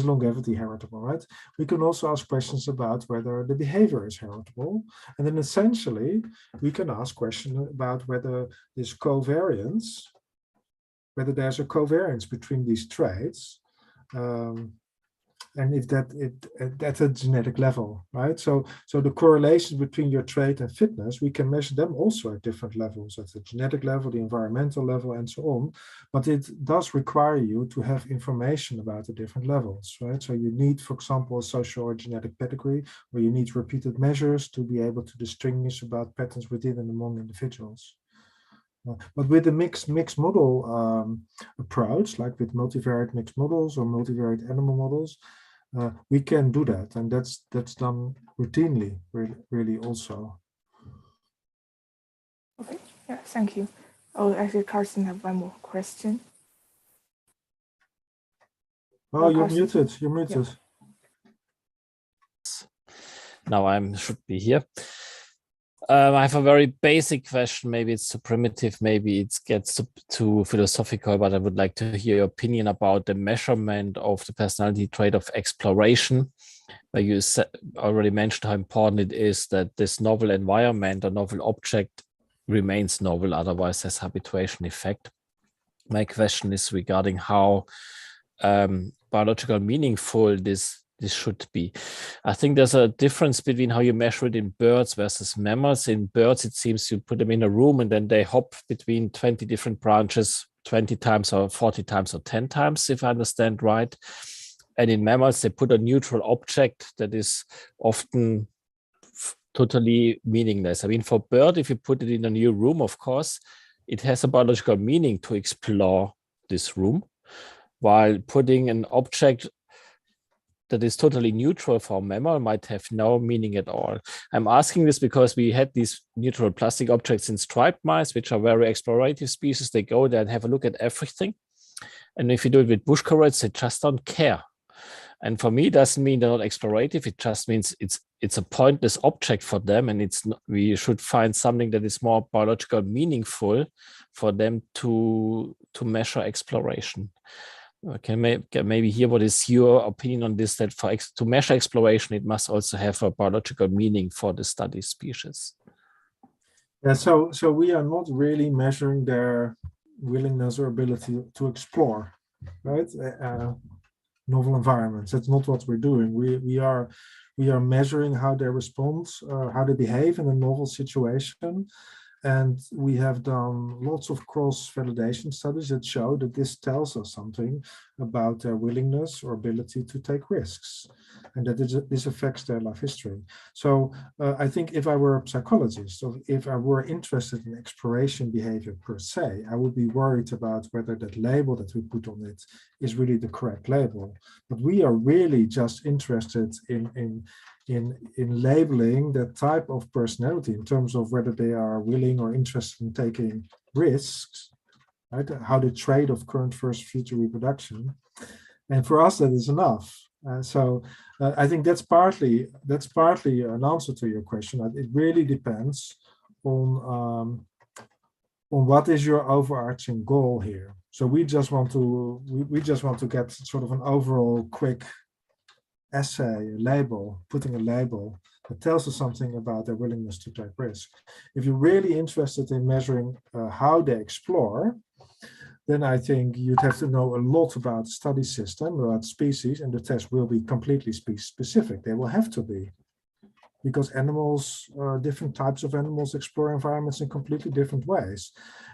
longevity heritable, right? We can also ask questions about whether the behavior is heritable, and then essentially we can ask questions about whether this covariance, whether there's a covariance between these traits. And if at a genetic level, right? So the correlation between your trait and fitness, we can measure them also at different levels, at the genetic level, the environmental level, and so on. But it does require you to have information about the different levels, right? So you need, for example, a social or genetic pedigree, where you need repeated measures to be able to distinguish about patterns within and among individuals. But with the mixed model approach, like with multivariate mixed models or multivariate animal models, we can do that, and that's done routinely, really also. Okay, yeah, thank you. Oh, actually, Carsten have one more question. Oh, you're muted. You're muted. Yeah. Now I should be here. I have a very basic question. Maybe it's too primitive. Maybe it gets too philosophical, but I would like to hear your opinion about the measurement of the personality trait of exploration. Where you already mentioned how important it is that this novel environment or novel object remains novel, otherwise there's habituation effect. My question is regarding how biological meaningful this should be. I think there's a difference between how you measure it in birds versus mammals. In birds, it seems you put them in a room and then they hop between 20 different branches 20 times or 40 times or 10 times, if I understand right. And in mammals, they put a neutral object that is often totally meaningless. I mean, for bird, if you put it in a new room, of course, it has a biological meaning to explore this room, while putting an object that is totally neutral for a mammal might have no meaning at all. I'm asking this because we had these neutral plastic objects in striped mice, which are very explorative species. They go there and have a look at everything. And if you do it with bush corals, they just don't care. And for me, it doesn't mean they're not explorative. It just means it's a pointless object for them, and we should find something that is more biological meaningful for them to measure exploration. Okay, maybe hear what is your opinion on this? That to measure exploration, it must also have a biological meaning for the study species. Yeah, so we are not really measuring their willingness or ability to explore, right? Novel environments. That's not what we're doing. We are measuring how they respond, how they behave in a novel situation. And we have done lots of cross-validation studies that show that this tells us something about their willingness or ability to take risks, and that this affects their life history. So I think if I were a psychologist, or if I were interested in exploration behavior per se, I would be worried about whether that label that we put on it is really the correct label. But we are really just interested in labeling that type of personality in terms of whether they are willing or interested in taking risks, right? How the trait of current versus future reproduction. And for us, that is enough. So I think that's partly an answer to your question. It really depends on what is your overarching goal here. So we just want to get sort of an overall quick essay, putting a label that tells us something about their willingness to take risk. If you're really interested in measuring how they explore, then I think you'd have to know a lot about the study system, about species, and the test will be completely specific. They will have to be, because animals, different types of animals explore environments in completely different ways.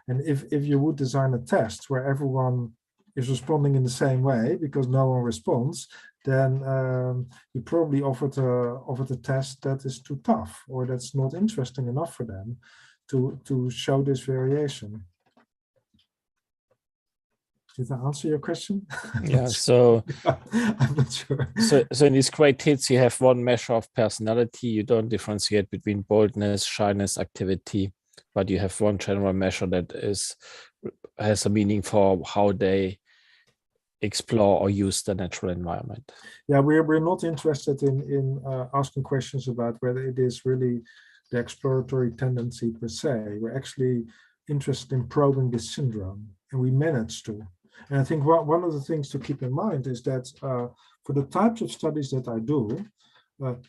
And if you would design a test where everyone is responding in the same way because no one responds, then you probably offered a test that is too tough, or that's not interesting enough for them to show this variation. Did I answer your question? Yeah, so I'm not sure. So in these great tits, you have one measure of personality. You don't differentiate between boldness, shyness, activity, but you have one general measure that has a meaning for how they explore or use the natural environment. Yeah, we're not interested in asking questions about whether it is really the exploratory tendency per se. We're actually interested in probing this syndrome, and we managed to. And I think one of the things to keep in mind is that for the types of studies that I do,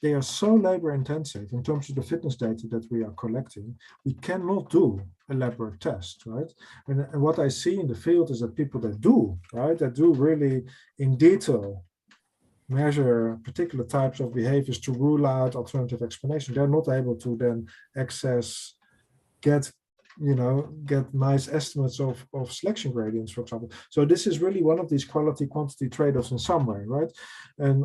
they are so labor intensive in terms of the fitness data that we are collecting, we cannot do elaborate tests, right? And what I see in the field is that people that do, right, that do really in detail measure particular types of behaviors to rule out alternative explanation, they're not able to then get nice estimates of selection gradients, for example. So this is really one of these quality-quantity trade-offs in some way, right? And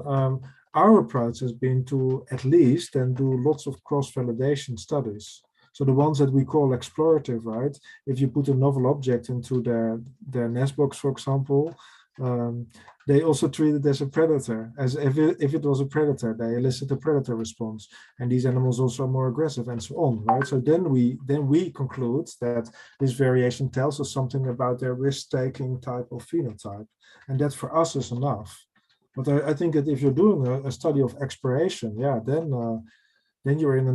our approach has been to at least then do lots of cross-validation studies. So the ones that we call explorative, right? If you put a novel object into their nest box, for example, they also treat it as a predator, as if it was a predator. They elicit a predator response, and these animals also are more aggressive, and so on, right? So then we conclude that this variation tells us something about their risk-taking type of phenotype, and that for us is enough. But I think that if you're doing a study of exploration, yeah, then you're in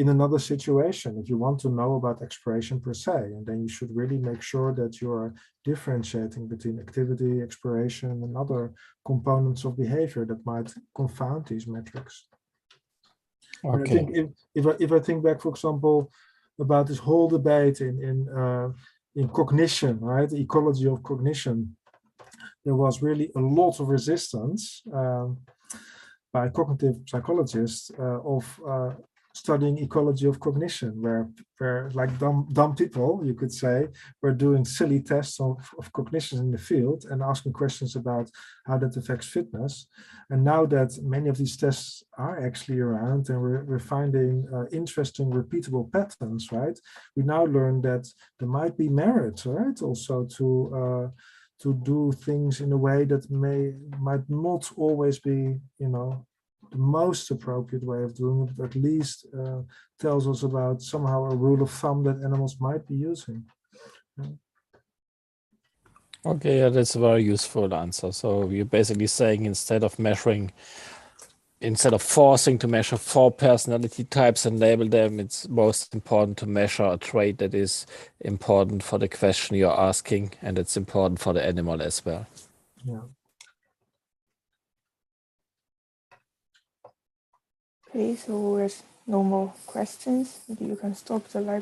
another situation if you want to know about exploration per se, and then you should really make sure that you are differentiating between activity, exploration, and other components of behavior that might confound these metrics. Okay. And I think if I think back, for example, about this whole debate in cognition, right, the ecology of cognition, there was really a lot of resistance by cognitive psychologists of studying ecology of cognition, where like dumb people, you could say, were doing silly tests of cognition in the field and asking questions about how that affects fitness. And now that many of these tests are actually around and we're finding interesting repeatable patterns, right? We now learn that there might be merit, right? Also to do things in a way that might not always be, you know, the most appropriate way of doing it, but at least tells us about somehow a rule of thumb that animals might be using. Yeah. Okay, yeah, that's a very useful answer. So you're basically saying instead of forcing to measure 4 personality types and label them, it's most important to measure a trait that is important for the question you're asking, and it's important for the animal as well. Yeah. Okay, so there's no more questions. Maybe you can stop the live